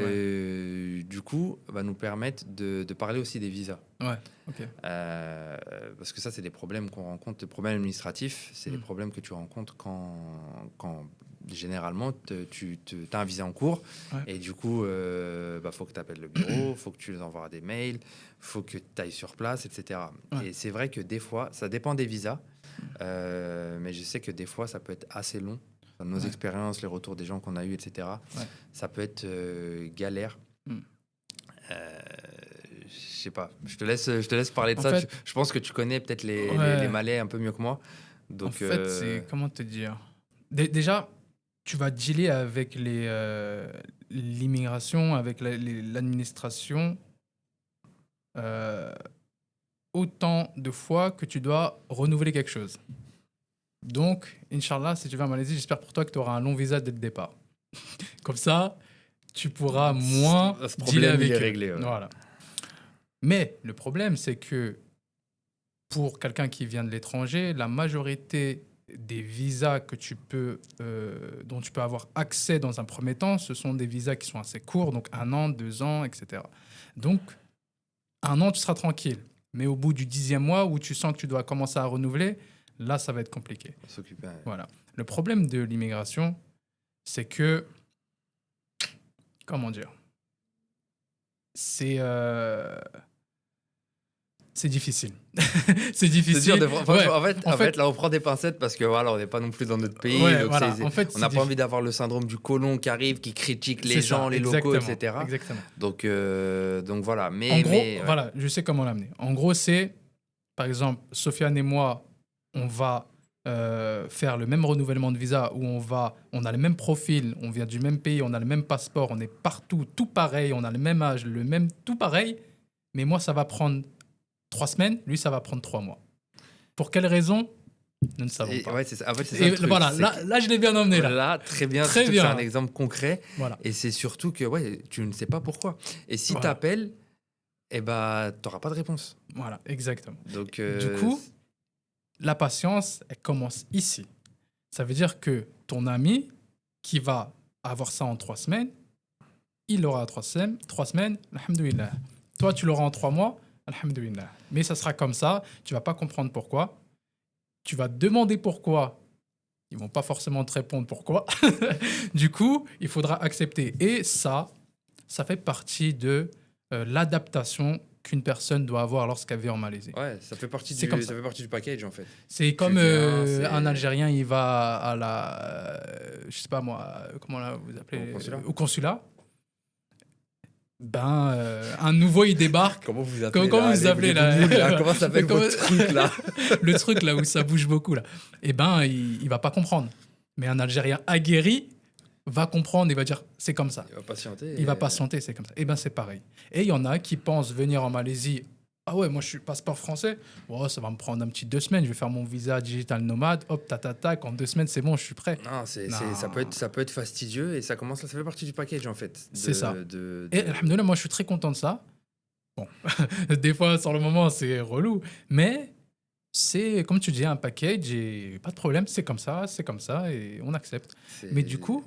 du coup, va nous permettre de parler aussi des visas. Ouais, ok. Parce que ça, c'est des problèmes qu'on rencontre, des problèmes administratifs, c'est des problèmes que tu rencontres quand généralement, tu as un visa en cours, et du coup, faut que tu appelles le bureau, faut que tu les envoies des mails, faut que tu ailles sur place, etc. Et c'est vrai que des fois, ça dépend des visas, mais je sais que des fois, ça peut être assez long. Nos expériences, les retours des gens qu'on a eus, etc. Ça peut être galère. Je sais pas, je te laisse parler de En ça. fait, Je pense que tu connais peut-être les Malais un peu mieux que moi. Donc, en fait, c'est... Comment te dire déjà, tu vas dealer avec l'immigration, avec l'administration, autant de fois que tu dois renouveler quelque chose. Donc, Inch'Allah, si tu vas en Malaisie, j'espère pour toi que tu auras un long visa dès le départ. Comme ça, tu pourras moins ce dealer problème, avec il est eux. réglé. Ouais. Voilà. Mais le problème, c'est que pour quelqu'un qui vient de l'étranger, la majorité des visas que dont tu peux avoir accès dans un premier temps, ce sont des visas qui sont assez courts, donc 1 an, 2 ans, etc. Donc, 1 an, tu seras tranquille. Mais au bout du 10e mois, où tu sens que tu dois commencer à renouveler, là, ça va être compliqué. S'occuper. Voilà. Le problème de l'immigration, c'est que... Comment dire ? C'est difficile. C'est difficile. C'est dur en fait, là, on prend des pincettes parce que voilà, on n'est pas non plus dans notre pays. Ouais, donc voilà. En fait, on n'a pas envie d'avoir le syndrome du colon qui arrive, qui critique les gens, les locaux, etc. Exactement. Donc voilà. Mais, en gros, voilà, je sais comment l'amener. En gros, c'est, par exemple, Sofiane et moi, on va faire le même renouvellement de visa où on a le même profil, on vient du même pays, on a le même passeport, on est partout, tout pareil, on a le même âge, tout pareil. Mais moi, ça va prendre 3 semaines, lui, ça va prendre 3 mois. Pour quelle raison ? Nous ne savons pas. Ouais, c'est ça. En fait, c'est ça le truc, voilà, là, je l'ai bien emmené. Là, très bien. Très bien. C'est un exemple concret. Voilà. Et c'est surtout que tu ne sais pas pourquoi. Et si tu appelles, tu n'auras pas de réponse. Voilà, exactement. Donc, du coup, la patience, elle commence ici. Ça veut dire que ton ami qui va avoir ça en 3 semaines, il l'aura en 3 semaines, alhamdoulilah. Toi, tu l'auras en 3 mois, alhamdoulilah. Mais ça sera comme ça, tu vas pas comprendre pourquoi. Tu vas demander pourquoi, ils vont pas forcément te répondre pourquoi. Du coup, il faudra accepter. Et ça fait partie de l'adaptation qu'une personne doit avoir lorsqu'elle vit en Malaisie. Ouais, ça fait partie du package en fait. C'est comme un Algérien, il va à la, je sais pas moi, comment là vous appelez, au consulat. Un nouveau il débarque. Comment vous appelez Comment vous appelez là Comment s'appelle votre truc là? Le truc là où ça bouge beaucoup là. Il va pas comprendre. Mais un Algérien aguerri va comprendre et va dire c'est comme ça. Il va patienter. Il va patienter, c'est comme ça. C'est pareil. Et il y en a qui pensent venir en Malaisie. Ah ouais, moi je suis passeport français. Oh, ça va me prendre un petit 2 semaines. Je vais faire mon visa digital nomade. Hop, tac. En 2 semaines, c'est bon, je suis prêt. Non, ça peut être fastidieux et ça fait partie du package en fait. C'est ça. Et alhamdoulilah, moi je suis très content de ça. Bon, des fois sur le moment c'est relou, mais c'est comme tu dis un package et pas de problème, c'est comme ça et on accepte. Mais du coup,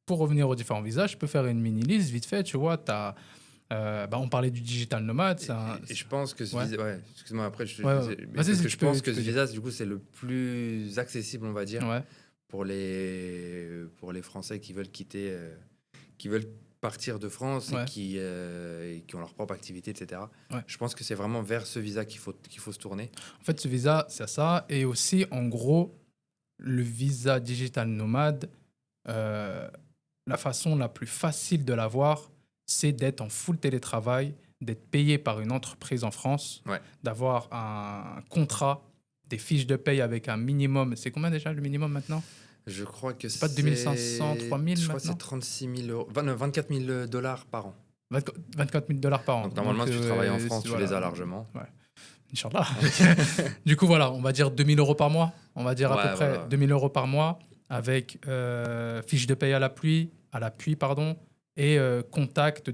pour revenir aux différents visas, je peux faire une mini liste vite fait. Tu vois, on parlait du digital nomade. Et je pense que ce visa, excuse-moi, après, je pense que ce visa, du coup, c'est le plus accessible, on va dire, pour les Français qui veulent quitter, qui veulent partir de France et qui ont leur propre activité, etc. Je pense que c'est vraiment vers ce visa qu'il faut se tourner. En fait, ce visa, c'est ça. Et aussi, en gros, le visa digital nomade, la façon la plus facile de l'avoir, c'est d'être en full télétravail d'être payé par une entreprise en France, Ouais. d'avoir un contrat, des fiches de paye avec un minimum. C'est combien déjà le minimum maintenant? Je crois que C'est pas 2500, 3000 Je crois que c'est maintenant? 36 000 euros, 24 000 dollars par an. 24 000 $ par an. Donc normalement, si tu travailles en France, tu les as largement. Ouais. Inch'Allah. Du coup, voilà, on va dire 2 000 € par mois. On va dire à peu Ouais, près voilà. 2 000 € par mois avec fiche de paye à l'appui, pardon, et contact,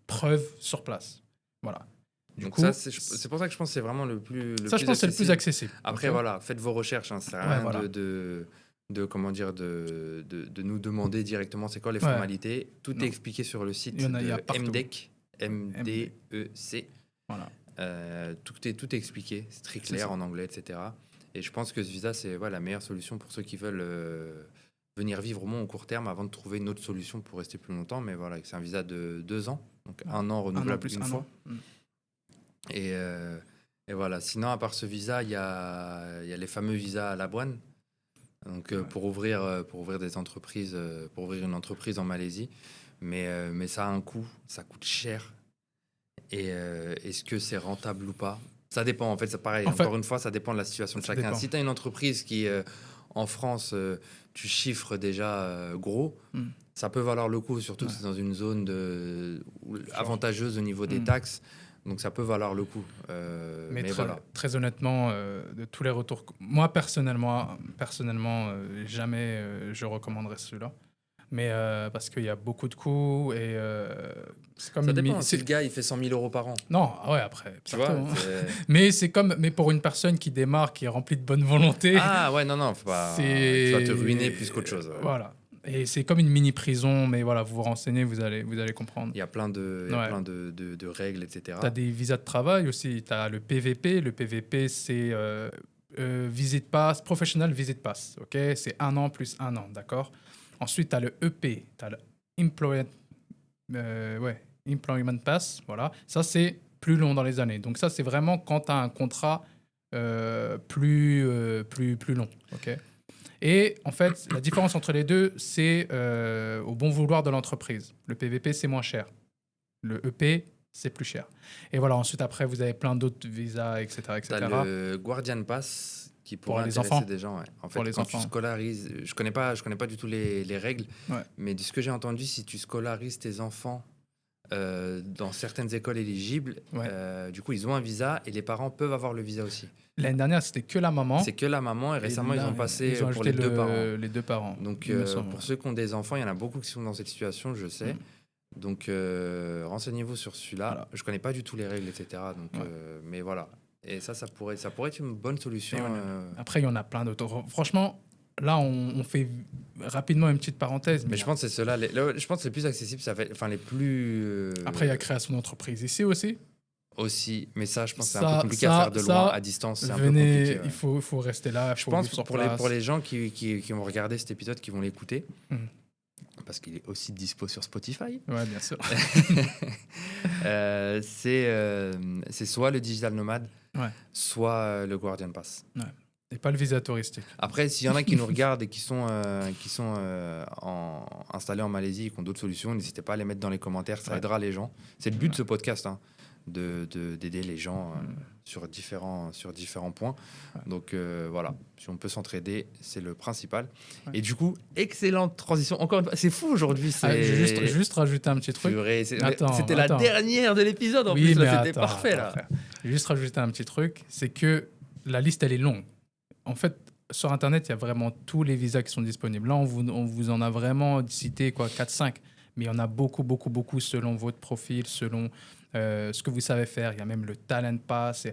preuve sur place. Voilà. Du Donc coup, ça, c'est pour ça que je pense que c'est vraiment le plus ça, je pense que c'est le plus accessible. Après, Ok. voilà, faites vos recherches. Hein, ça sert à Ouais, rien voilà. de comment dire, de nous demander directement c'est quoi les Ouais. formalités. Tout Non. est expliqué sur le site Il y en a- de il y a partout. MDEC, MDEC. Voilà. Tout est expliqué, c'est très C'est clair ça. en anglais, etc. Et je pense que ce visa, c'est la meilleure solution pour ceux qui veulent venir vivre au moins au court terme avant de trouver une autre solution pour rester plus longtemps. Mais voilà, c'est un visa de 2 ans, donc Ouais. 1 an renouvelable plus une un fois. an. Et voilà, sinon, à part ce visa, il y a les fameux visas à la douane. Donc, pour ouvrir des entreprises, pour ouvrir une entreprise en Malaisie. Mais ça a un coût, ça coûte cher. Et est-ce que c'est rentable ou pas? Ça dépend, en fait, c'est pareil. En fait, Encore une fois, ça dépend de la situation de ça chacun. dépend. Si tu as une entreprise qui, en France, tu chiffres déjà gros, Mm. ça peut valoir le coup, surtout Ouais. si c'est dans une zone avantageuse au niveau des Mm. taxes. Donc, ça peut valoir le coup. Mais Mais voilà. très honnêtement, de tous les retours, moi personnellement, jamais je recommanderais celui-là. Mais parce qu'il y a beaucoup de coûts et c'est comme Ça une dépend. Si le gars, il fait 100 000 euros par an, Non, ouais, après. tu partout, vois. hein. Mais pour une personne qui démarre, qui est remplie de bonne volonté, Ah ouais, non, faut pas. Tu vas te ruiner plus qu'autre chose. Ouais. Voilà. Et c'est comme une mini prison, mais voilà, vous vous renseignez, vous allez comprendre. Il y a plein de règles, etc. Tu as des visas de travail aussi. Tu as le PVP. Le PVP, c'est Visit Pass, Professional Visit Pass. Okay, c'est 1 an plus 1 an, d'accord. Ensuite, tu as le EP, tu as le Employment Pass. Voilà. Ça, c'est plus long dans les années. Donc, ça, c'est vraiment quand tu as un contrat plus long. Okay. Et en fait, la différence entre les deux, c'est au bon vouloir de l'entreprise. Le PVP, c'est moins cher. Le EP, c'est plus cher. Et voilà, ensuite, après, vous avez plein d'autres visas, etc. Tu as le Guardian Pass qui pourrait les intéresser enfants. des gens. Ouais. En fait, Pour les quand enfants. tu scolarises, je connais pas du tout les règles, Ouais. mais de ce que j'ai entendu, si tu scolarises tes enfants dans certaines écoles éligibles, Ouais. du coup, ils ont un visa et les parents peuvent avoir le visa aussi. L'année dernière, c'était que la maman. C'est que la maman et récemment, là, ils ont passé ils ont pour ajouté les deux parents. Les deux parents. Donc, pour ceux qui ont des enfants, il y en a beaucoup qui sont dans cette situation, je sais. Donc, renseignez-vous sur celui-là. Voilà. Je connais pas du tout les règles, etc. Donc, mais voilà. Et ça pourrait être une bonne solution. Après, il y en a plein d'autres. Franchement, là, on fait rapidement une petite parenthèse. Mais je pense que c'est ceux-là. Je pense que les plus accessibles, les plus. Après, il y a création d'entreprise ici aussi. Aussi, mais ça, je pense que c'est un peu compliqué à faire de loin, à distance. C'est un peu compliqué. Ouais. Il faut rester là. Je pense pour les gens qui vont regarder cet épisode, qui vont l'écouter, parce qu'il est aussi dispo sur Spotify. Ouais, bien sûr. C'est soit le Digital Nomad, soit le Guardian Pass. Ouais. Et pas le visa touristique. Après, s'il y en a qui nous regardent et qui sont installés en Malaisie et qui ont d'autres solutions, n'hésitez pas à les mettre dans les commentaires, ça aidera les gens. C'est le but de ce podcast, hein, d'aider les gens sur différents points. Ouais. Donc voilà, si on peut s'entraider, c'est le principal. Ouais. Et du coup, excellente transition. Encore une fois, c'est fou aujourd'hui. Juste rajouter un petit truc. C'était la dernière de l'épisode en plus, c'était parfait là. Juste rajouter un petit truc, c'est que la liste, elle est longue. En fait, sur Internet, il y a vraiment tous les visas qui sont disponibles. Là, on vous en a vraiment cité 4-5. Mais il y en a beaucoup, beaucoup, beaucoup selon votre profil, selon ce que vous savez faire. Il y a même le Talent Pass.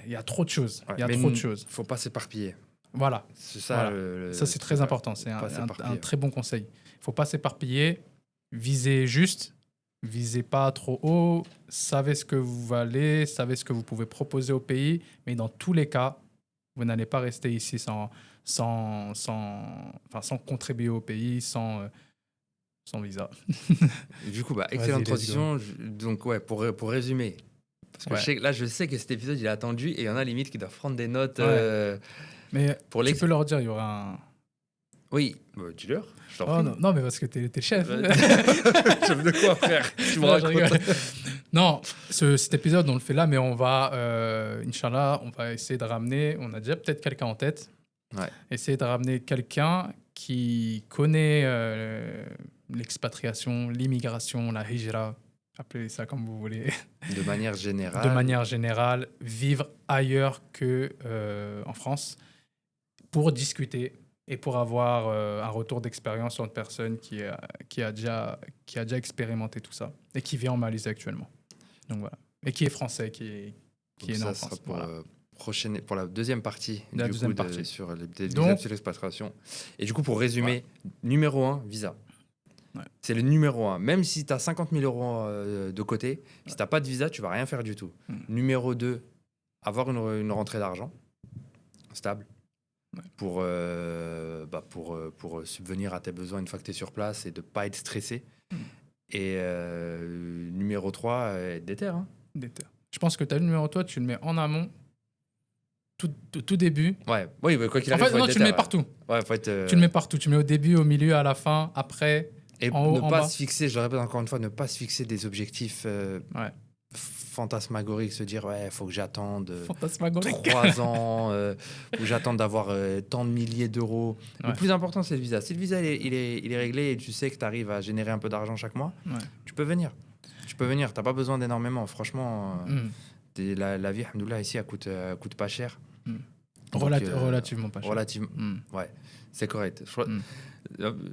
Il y a trop de choses. Il ne faut pas s'éparpiller. Voilà. C'est ça, voilà. Ça, c'est très important. C'est un très bon conseil. Il ne faut pas s'éparpiller. Visez juste. Visez pas trop haut. Savez ce que vous valez. Savez ce que vous pouvez proposer au pays. Mais dans tous les cas, vous n'allez pas rester ici sans contribuer au pays, sans visa. Du coup, excellente transition. Donc, pour résumer, parce que je sais que cet épisode, il est attendu et il y en a limite qui doivent prendre des notes. Mais pour tu peux leur dire, il y aura Oui, dis-leur, je t'en Oh, prie. non, non, mais parce que t'es le chef. Chef de quoi, frère? Tu me Non, je rigole. racontes. Non, cet épisode, on le fait là, mais on va, Inch'Allah, on va essayer de ramener, on a déjà peut-être quelqu'un en tête, Ouais. essayer de ramener quelqu'un qui connaît l'expatriation, l'immigration, la hijra, appelez ça comme vous voulez, De manière générale. de manière générale, vivre ailleurs que en France, pour discuter et pour avoir un retour d'expérience sur une personne qui a déjà expérimenté tout ça et qui vit en Malaisie actuellement. Donc voilà. Et qui est français, qui est Donc né ça en sera France. pour, Voilà. pour la deuxième partie, La du deuxième coup, partie. sur les Donc- visas sur l'expatriation. Et du coup, pour résumer, numéro 1, visa. Ouais. C'est le numéro 1. Même si tu as 50 000 euros de côté, si tu n'as pas de visa, tu vas rien faire du tout. Numéro 2, avoir une rentrée d'argent stable. Ouais. Pour subvenir à tes besoins une fois que tu es sur place et de ne pas être stressé. Et numéro 3, être déter. Hein. Déter. Je pense que tu as le numéro toi, tu le mets en amont, tout début. Ouais, oui, mais quoi qu'il En arrive, fait, faut non, être tu le déter, mets partout. Ouais, faut être, Tu le mets partout. Tu le mets au début, au milieu, à la fin, après. Et en haut, ne en pas bas. se fixer, je le répète encore une fois, ne pas se fixer des objectifs Ouais. fantasmagoriques, se dire, ouais, il faut que j'attende Fantasmagorique. 3 ans, ou j'attends d'avoir tant de milliers d'euros. Ouais. Le plus important, c'est le visa. Si le visa, il est réglé et tu sais que tu arrives à générer un peu d'argent chaque mois, Ouais. tu peux venir. Tu peux venir, tu n'as pas besoin d'énormément. Franchement, la vie, alhamdoulilah, ici, elle coûte pas cher. Donc, Relativement pas cher. Relativement, ouais, c'est correct. Je crois- Mm.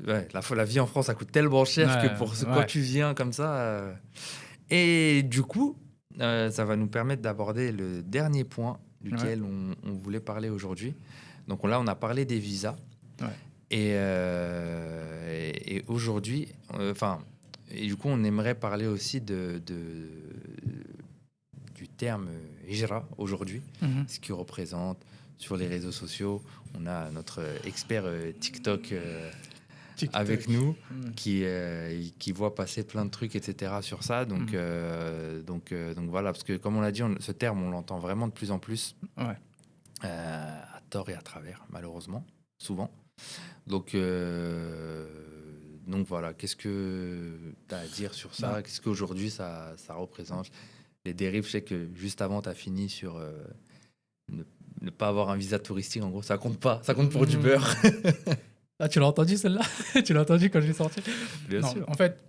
Ouais, la vie en France, ça coûte tellement cher Ouais, que pour ouais. quand tu viens comme ça. Et du coup, ça va nous permettre d'aborder le dernier point duquel on voulait parler aujourd'hui. Donc là, on a parlé des visas. Ouais. Et aujourd'hui, et du coup, on aimerait parler aussi du terme hijra aujourd'hui, ce qu'il représente sur les réseaux sociaux. On a notre expert TikTok avec nous qui voit passer plein de trucs, etc. sur ça. Donc voilà, parce que comme on l'a dit, ce terme, on l'entend vraiment de plus en plus, à tort et à travers, malheureusement, souvent. Donc voilà, qu'est-ce que tu as à dire sur ça? Qu'est-ce qu'aujourd'hui ça représente? Les dérives, je sais que juste avant, tu as fini sur ne pas avoir un visa touristique, en gros, ça compte pas. Ça compte pour du beurre. Ah, tu l'as entendu celle-là? Tu l'as entendu quand je l'ai sorti? Bien Non, sûr. en fait,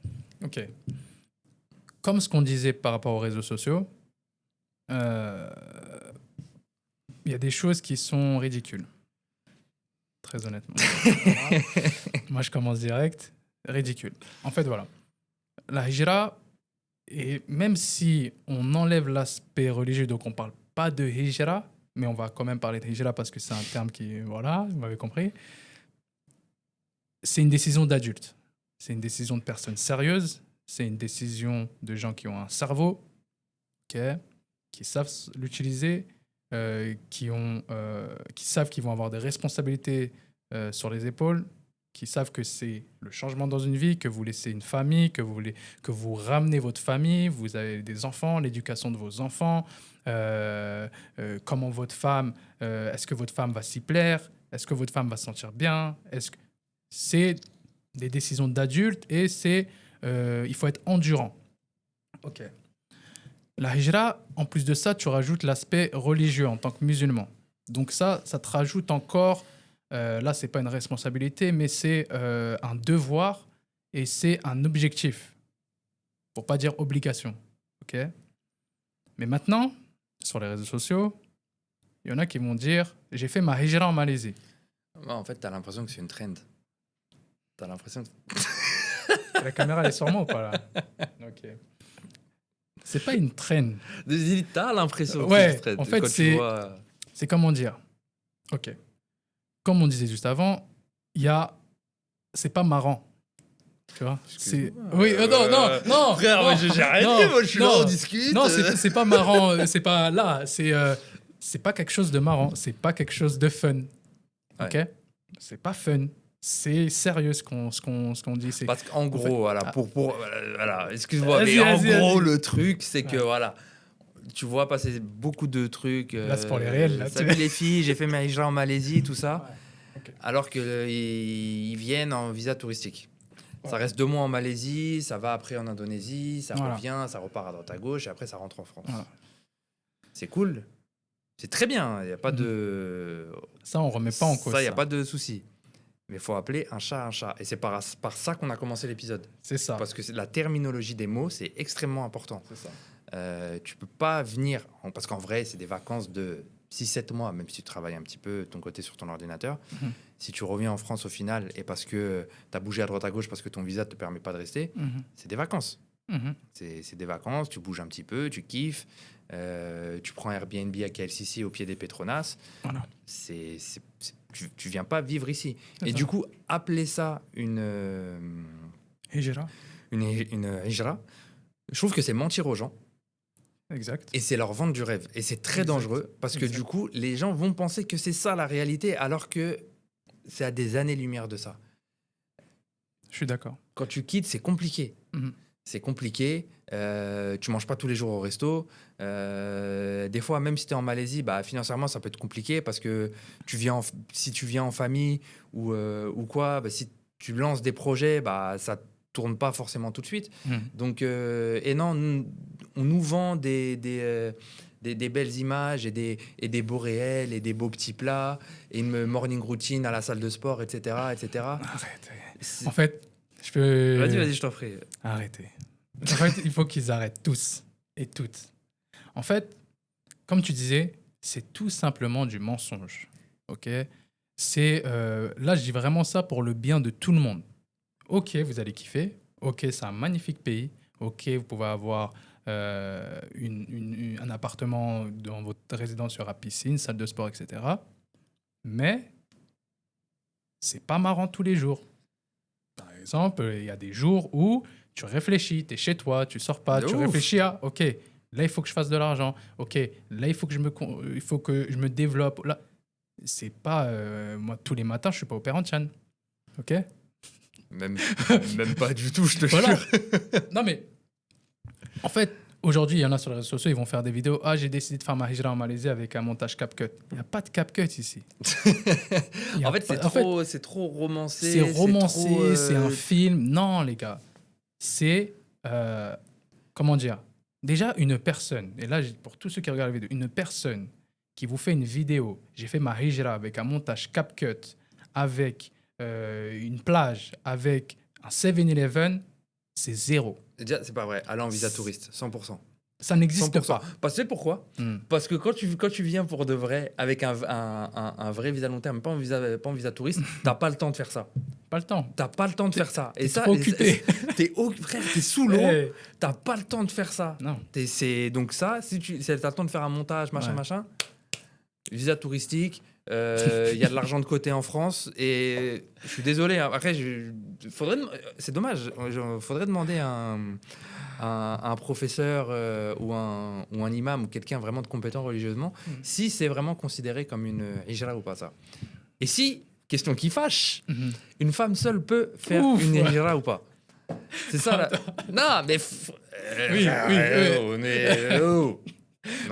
ok. Comme ce qu'on disait par rapport aux réseaux sociaux, il y a des choses qui sont ridicules. Très honnêtement. Moi, je commence direct. Ridicule. En fait, voilà. La hijra, et même si on enlève l'aspect religieux, donc on parle pas de hijra, mais on va quand même parler de hijra parce que c'est un terme qui, voilà, vous m'avez compris. C'est une décision d'adulte. C'est une décision de personnes sérieuses. C'est une décision de gens qui ont un cerveau, qui savent l'utiliser, qui savent qu'ils vont avoir des responsabilités sur les épaules, qui savent que c'est le changement dans une vie, que vous laissez une famille, que vous ramenez votre famille, vous avez des enfants, l'éducation de vos enfants, comment votre femme, est-ce que votre femme va s'y plaire, est-ce que votre femme va se sentir bien, c'est des décisions d'adultes et il faut être endurant. Ok. La hijra, en plus de ça, tu rajoutes l'aspect religieux en tant que musulman. Donc ça te rajoute encore, là, c'est pas une responsabilité, mais c'est un devoir et c'est un objectif. Pour pas dire obligation. Ok. Mais maintenant, sur les réseaux sociaux, il y en a qui vont dire « J'ai fait ma hijra en Malaisie ». En fait, tu as l'impression que c'est une trend. T'as l'impression que... La caméra, elle est sur moi ou pas, là? Ok. C'est pas une trend. T'as l'impression que Ouais, c'est une trend. en fait, Quand tu vois... c'est comment dire. Ok. Comme on disait juste avant, c'est pas marrant. Tu vois? Oui, non, frère, non, j'ai rien non, dit, moi je suis là, non. on discute. Non, c'est pas marrant, c'est pas là, c'est pas quelque chose de marrant, c'est pas quelque chose de fun. Ok? Ouais. C'est pas fun. C'est sérieux ce qu'on dit. Parce qu'en gros, voilà, voilà, excuse-moi, Vas-y, mais en vas-y, gros, vas-y. le truc, c'est que voilà, tu vois passer beaucoup de trucs. Là, c'est pour les réels, là, Salut les filles, j'ai fait ma hijra en Malaisie, tout ça. Ok. alors qu'ils viennent en visa touristique. Ça reste 2 mois en Malaisie, ça va après en Indonésie, ça Voilà. revient, ça repart à droite à gauche, et après ça rentre en France. Voilà. C'est cool. C'est très bien, il n'y a pas Mhm. de... Ça, on remet pas en cause Ça, il n'y a ça. pas de souci. Mais il faut appeler un chat un chat. Et c'est par ça qu'on a commencé l'épisode. C'est ça. Parce que la terminologie des mots, c'est extrêmement important. C'est ça. Tu peux pas venir... Parce qu'en vrai, c'est des vacances de 6-7 mois, même si tu travailles un petit peu de ton côté sur ton ordinateur. Mhm. Si tu reviens en France au final, et parce que tu as bougé à droite à gauche, parce que ton visa ne te permet pas de rester, Mhm. c'est des vacances. Mhm. C'est des vacances, tu bouges un petit peu, tu kiffes, tu prends Airbnb à KLCC au pied des Petronas. Voilà. Tu viens pas vivre ici. C'est Et ça. du coup, appeler ça une Hijra. hijra, je trouve que c'est mentir aux gens Exact. et c'est leur vendre du rêve. Et c'est très Exact. dangereux parce que Exact. du coup, les gens vont penser que c'est ça la réalité alors que c'est à des années-lumière de ça. Je suis d'accord. Quand tu quittes, c'est compliqué. Mhm. C'est compliqué. Tu manges pas tous les jours au resto. Des fois, même si tu es en Malaisie, bah, financièrement, ça peut être compliqué parce que si tu viens en famille ou quoi, bah, si tu lances des projets, bah, ça tourne pas forcément tout de suite. Mhm. Donc, et non, on nous vend des belles images et des beaux réels et des beaux petits plats et une morning routine à la salle de sport, etc. etc. Arrête. C'est- En fait, je peux. Vas-y, je t'en prie. Arrêtez. En fait, il faut qu'ils arrêtent tous et toutes. En fait, comme tu disais, c'est tout simplement du mensonge. Ok. Là, je dis vraiment ça pour le bien de tout le monde. Ok, vous allez kiffer. Ok, c'est un magnifique pays. Ok, vous pouvez avoir un appartement dans votre résidence, il y aura piscine, salle de sport, etc. Mais c'est pas marrant tous les jours. Par exemple, il y a des jours où tu réfléchis, tu es chez toi, tu sors pas, De tu ouf. réfléchis à OK, là il faut que je fasse de l'argent. OK, là il faut que je me développe. Là, c'est pas moi tous les matins, je suis pas au Perranchan. OK? Même pas du tout, je te Voilà. jure. Non mais en fait, aujourd'hui, il y en a sur les réseaux sociaux, ils vont faire des vidéos. Ah, j'ai décidé de faire ma hijra en Malaisie avec un montage CapCut. Il n'y a pas de CapCut ici. Il y a En fait, pas- c'est trop romancé. c'est romancé, trop, c'est un film. Non, les gars. C'est, comment dire, déjà une personne, et là, pour tous ceux qui regardent la vidéo, une personne qui vous fait une vidéo, j'ai fait ma hijra avec un montage CapCut, avec une plage, avec un 7-Eleven, c'est zéro. Déjà, c'est pas vrai. Aller en visa touriste, 100%. Ça n'existe 100%. pas. Parce que c'est pourquoi Hmm. Parce que quand tu viens pour de vrai, avec un vrai visa long terme, pas en visa touriste, t'as pas le temps de faire ça. Pas le temps. T'as pas le temps de faire ça. T'es trop occupé. Frère, t'es sous l'eau, Eh, t'as pas le temps de faire ça. non. Donc ça, si t'as le temps de faire un montage, Ouais. machin, visa touristique, il y a de l'argent de côté en France et je suis désolé. Hein, après, c'est dommage. Faudrait demander à un professeur ou un imam ou quelqu'un vraiment de compétent religieusement si c'est vraiment considéré comme une hijra ou pas ça. Et si, question qui fâche, Mhm. une femme seule peut faire Ouf, une ouais. hijra ou pas. C'est ça là. Non, mais Oui, oui. on est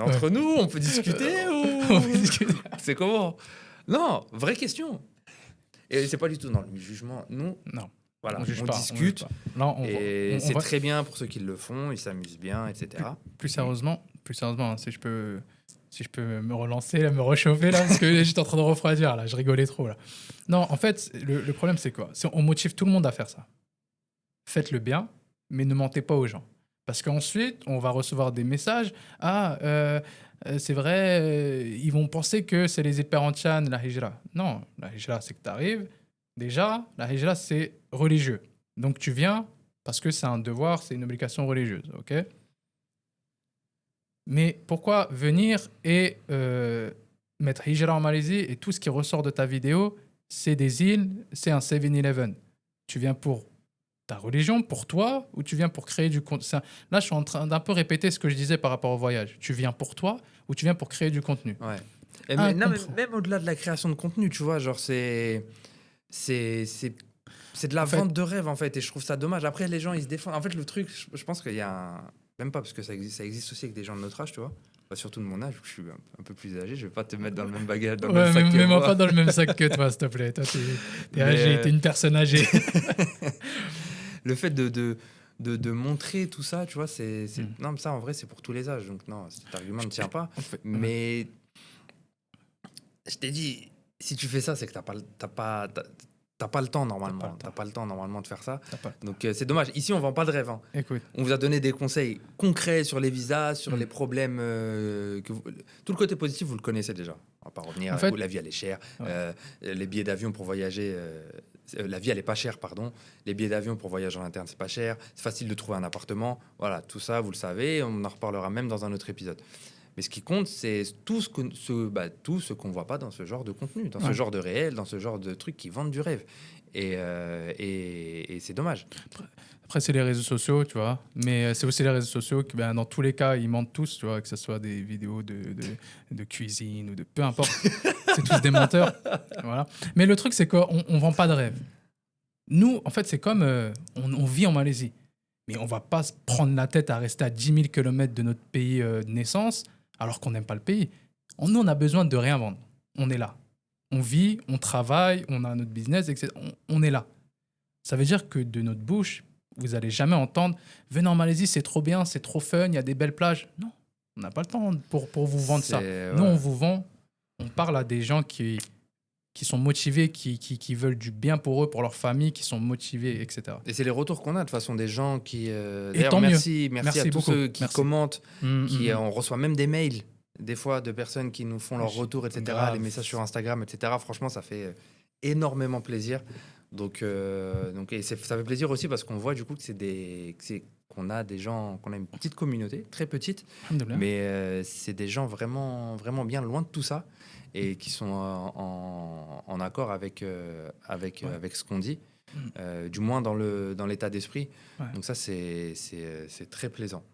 entre nous, on peut discuter ou On peut discuter. c'est comment? Non, vraie question. Et c'est pas du tout dans le jugement. Nous, Non. voilà, juge on pas, discute. juge pas. Là, Et c'est va- très bien pour ceux qui le font, ils s'amusent bien, etc. plus sérieusement, hein, si je peux me relancer, là, me réchauffer là, parce que j'étais en train de refroidir là, je rigolais trop là. Non, en fait, le problème c'est quoi? On motive tout le monde à faire ça. Faites-le bien, mais ne mentez pas aux gens. Parce qu'ensuite, on va recevoir des messages. Ah, c'est vrai, ils vont penser que c'est les Eperantian, la hijra. Non, la hijra, c'est que tu arrives. Déjà, la hijra, c'est religieux. Donc tu viens parce que c'est un devoir, c'est une obligation religieuse. Ok? Mais pourquoi venir et mettre hijra en Malaisie et tout ce qui ressort de ta vidéo, c'est des îles, c'est un 7-Eleven? Tu viens pour ta religion, pour toi, ou tu viens pour créer du contenu? Là, je suis en train d'un peu répéter ce que je disais par rapport au voyage. Tu viens pour toi ou tu viens pour créer du contenu? Ouais. Et Ah, non, mais comprends. même au-delà de la création de contenu, tu vois, genre c'est de la En fait- vente de rêve en fait, et je trouve ça dommage. Après, les gens ils se défendent. En fait, le truc, je pense qu'il y a même pas parce que ça existe aussi avec des gens de notre âge, tu vois. surtout de mon âge, je suis un peu plus âgé, je vais pas te mettre dans le même bagage, dans le Ouais, même sac que mets-moi moi. pas dans le même sac que toi, s'il te plaît. Toi, t'es Mais, âgé, t'es une personne âgée. le fait de montrer tout ça, tu vois, Mm. non, mais ça, en vrai, c'est pour tous les âges. Donc, non, cet argument ne tient pas. En fait, Mais je t'ai dit, si tu fais ça, c'est que t'as pas le temps, normalement. T'as pas le temps, normalement, de faire ça. t'as pas- Donc, c'est dommage. Ici, on vend pas de rêve. Hein. Écoute, On vous a donné des conseils concrets sur les visas, sur Mm. les problèmes. Tout le côté positif, vous le connaissez déjà. On va pas revenir. En fait- Où la vie, elle est chère. Ouais. Les billets d'avion pour voyager. La vie, elle est pas chère, pardon. Les billets d'avion pour voyager en interne, c'est pas cher. C'est facile de trouver un appartement. Voilà, tout ça, vous le savez. On en reparlera même dans un autre épisode. Mais ce qui compte, c'est tout ce qu'on voit pas dans ce genre de contenu, dans ce Ouais. genre de réel, dans ce genre de trucs qui vendent du rêve. Et c'est dommage. après, c'est les réseaux sociaux, tu vois. Mais c'est aussi les réseaux sociaux qui, dans tous les cas, ils mentent tous, tu vois, que ce soit des vidéos de cuisine ou de peu importe. C'est tous des menteurs. Voilà. Mais le truc, c'est qu'on ne vend pas de rêve. Nous, en fait, c'est comme on vit en Malaisie. Mais on ne va pas se prendre la tête à rester à 10 000 km de notre pays de naissance alors qu'on n'aime pas le pays. Nous, on a besoin de rien vendre. On est là. On vit, on travaille, on a notre business, etc. On est là. Ça veut dire que de notre bouche, vous n'allez jamais entendre « Venez en Malaisie, c'est trop bien, c'est trop fun, il y a des belles plages. » Non, on n'a pas le temps pour vous vendre ça. Nous, on vous vend, on parle à des gens qui sont motivés, qui veulent du bien pour eux, pour leur famille, qui sont motivés, etc. Et c'est les retours qu'on a de toute façon des gens qui. Et D'ailleurs, tant mieux. merci à Merci tous beaucoup. ceux qui Merci. commentent. Mm. On reçoit même des mails, des fois, de personnes qui nous font leurs retours, etc. Grave. Les messages sur Instagram, etc. Franchement, ça fait énormément plaisir. Donc et ça fait plaisir aussi parce qu'on voit du coup qu'on a des gens, qu'on a une petite communauté, très petite, Alhamdoulilah. mais c'est des gens vraiment, vraiment bien loin de tout ça et qui sont en accord avec ce qu'on dit, du moins dans l'état d'esprit. Ouais. Donc ça, c'est très plaisant.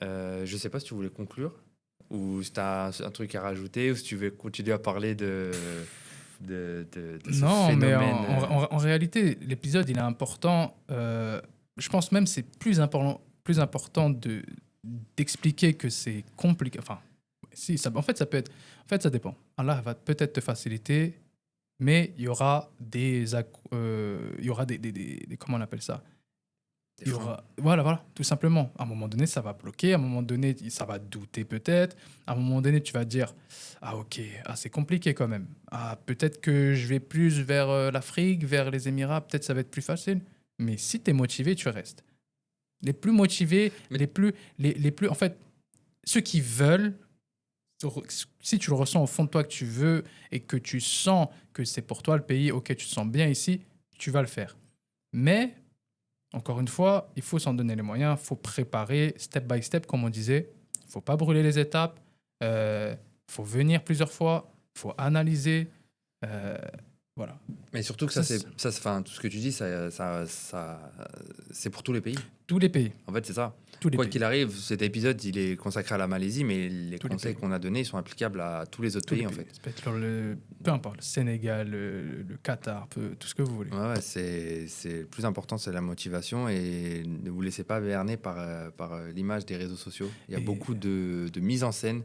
Je sais pas si tu voulais conclure ou si tu as un truc à rajouter ou si tu veux continuer à parler de ce Non, mais phénomène. en réalité, l'épisode, il est important. Je pense même que c'est plus important d'expliquer que c'est compliqué. Enfin, si, en fait, ça peut être... En fait, ça dépend. Allah va peut-être te faciliter, mais il y aura des comment on appelle ça? Il y aura, voilà, tout simplement. À un moment donné, ça va bloquer. À un moment donné, ça va douter peut-être. À un moment donné, tu vas dire, ah ok, c'est compliqué quand même. Ah, peut-être que je vais plus vers l'Afrique, vers les Émirats. Peut-être ça va être plus facile. Mais si tu es motivé, tu restes. Les plus motivés, les plus, en fait, ceux qui veulent, si tu le ressens au fond de toi que tu veux et que tu sens que c'est pour toi le pays, ok, tu te sens bien ici, tu vas le faire. Mais encore une fois, il faut s'en donner les moyens, il faut préparer step by step, comme on disait. Il ne faut pas brûler les étapes. Il faut venir plusieurs fois. Il faut analyser. Voilà. Mais surtout que tout ce que tu dis, c'est pour tous les pays. Tous les pays. En fait, c'est ça. Tous les Quoi pays. qu'il arrive, cet épisode, il est consacré à la Malaisie, mais les Tous les conseils pays. qu'on a donnés ils sont applicables à tous les autres Tous pays, les en pays. fait. Ça peut être peu importe, le Sénégal, le Qatar, tout ce que vous voulez. Ouais, c'est le plus important, c'est la motivation et ne vous laissez pas berner par l'image des réseaux sociaux. Il y a beaucoup de mise en scène,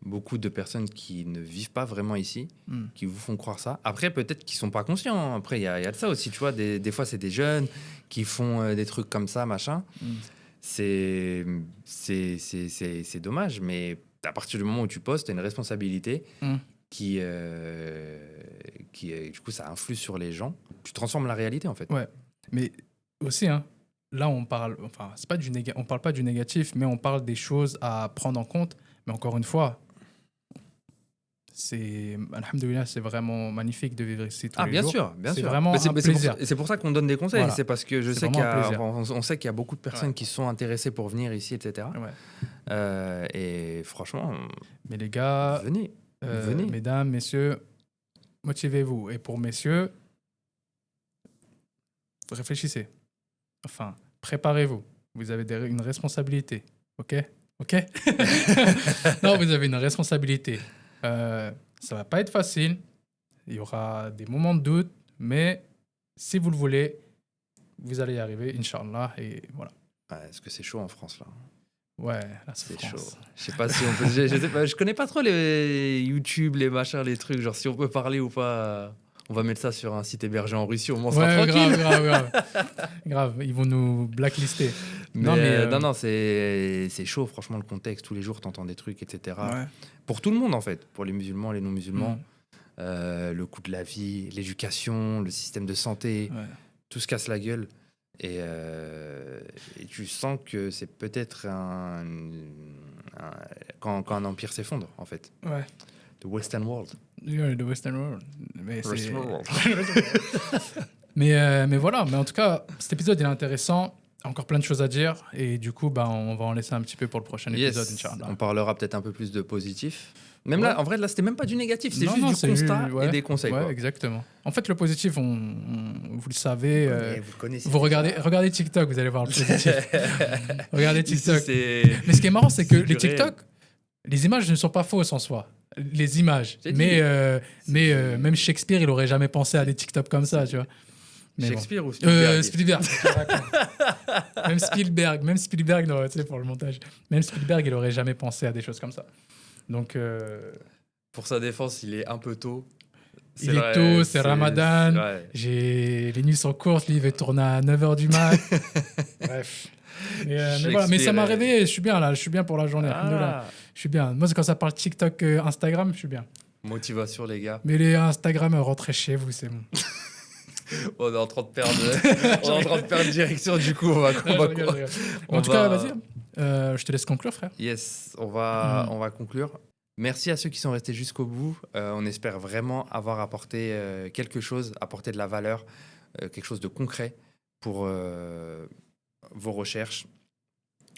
beaucoup de personnes qui ne vivent pas vraiment ici, qui vous font croire ça. Après, peut-être qu'ils sont pas conscients. Hein. Après, il y a de ça aussi, tu vois. Des fois, c'est des jeunes qui font des trucs comme ça, machin. C'est dommage, mais à partir du moment où tu postes, tu as une responsabilité qui du coup, ça influe sur les gens. Tu transformes la réalité, en fait. Ouais, mais aussi, hein, là, on parle pas du négatif, mais on parle des choses à prendre en compte. Mais encore une fois, alhamdoulilah, c'est vraiment magnifique de vivre ici tous les jours. Bien sûr. C'est vraiment un plaisir. C'est pour ça qu'on donne des conseils. Voilà. C'est parce que on sait qu'il y a beaucoup de personnes qui sont intéressées pour venir ici, etc. Ouais. Et franchement, mais les gars, venez. Mesdames, messieurs, motivez-vous. Et pour messieurs, réfléchissez. Enfin, préparez-vous. Vous avez une responsabilité. OK? Non, vous avez une responsabilité. Ça va pas être facile. Il y aura des moments de doute, mais si vous le voulez, vous allez y arriver, Inch'Allah. Et voilà. Est-ce que c'est chaud en France, là? Ouais, la C'est souffrance. chaud. Je sais pas si on peut. Je sais pas, je connais pas trop les YouTube, les machins, les trucs. Genre, si on peut parler ou pas. On va mettre ça sur un site hébergé en Russie, au moins on sera Ouais, tranquille. grave. Grave, ils vont nous blacklister. Non, mais Non, c'est chaud, franchement, le contexte. Tous les jours, t'entends des trucs, etc. ouais. Pour tout le monde, en fait. Pour les musulmans, les non-musulmans. Mm. Le coût de la vie, l'éducation, le système de santé, Ouais. tout se casse la gueule. Et tu sens que c'est peut-être quand un empire s'effondre, en fait. Ouais. The Western World. Yeah, the Western World. Mais, Western World. mais voilà, mais en tout cas, cet épisode il est intéressant. Encore plein de choses à dire. Et du coup, on va en laisser un petit peu pour le prochain épisode, Yes, Inch'Allah. on parlera peut-être un peu plus de positif. Même Ouais. là, en vrai, là, c'était même pas du négatif, c'est Non, juste non, du c'est constat ouais, et des conseils. Ouais, Quoi. exactement. En fait, le positif, vous le savez. Vous connaissez. Vous regardez TikTok, vous allez voir le positif. Regardez TikTok. Ici, c'est... Mais ce qui est marrant, c'est que c'est les du réel. TikTok, les images ne sont pas fausses en soi. Les images. J'ai dit. Mais même Shakespeare, il aurait jamais pensé à des TikTok comme ça, tu vois. Mais bon. Shakespeare ou Spielberg Spielberg. Même Spielberg, non, tu sais, pour le montage. Même Spielberg, il aurait jamais pensé à des choses comme ça. Donc, Pour sa défense, il est un peu tôt. il est tôt, c'est Ramadan. Ouais. Les nuits sont courtes, lui, il veut tourner à 9h du mat. Bref. Mais voilà, mais ça m'a Shakespeare, réveillé, je suis bien là, je suis bien pour la journée. Alhamdoulilah. Je suis bien. Moi, c'est quand ça parle TikTok, Instagram, je suis bien. Motivation, les gars. Mais les Instagram, rentrez chez vous, c'est bon. On est en train de perdre direction, du coup. Je rigole. En tout cas, vas-y. Je te laisse conclure, frère. Yes, on va conclure. Merci à ceux qui sont restés jusqu'au bout. On espère vraiment avoir apporté quelque chose, apporté de la valeur, quelque chose de concret pour vos recherches,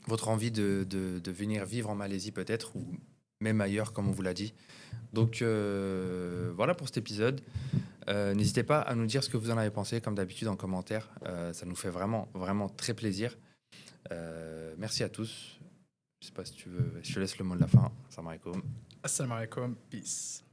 votre envie de venir vivre en Malaisie peut-être, ou même ailleurs, comme on vous l'a dit. Donc voilà pour cet épisode. N'hésitez pas à nous dire ce que vous en avez pensé, comme d'habitude en commentaire. Ça nous fait vraiment, vraiment très plaisir. Merci à tous. Je sais pas si tu veux, je te laisse le mot de la fin. Salam alaikum. Assalamu alaikum. Peace.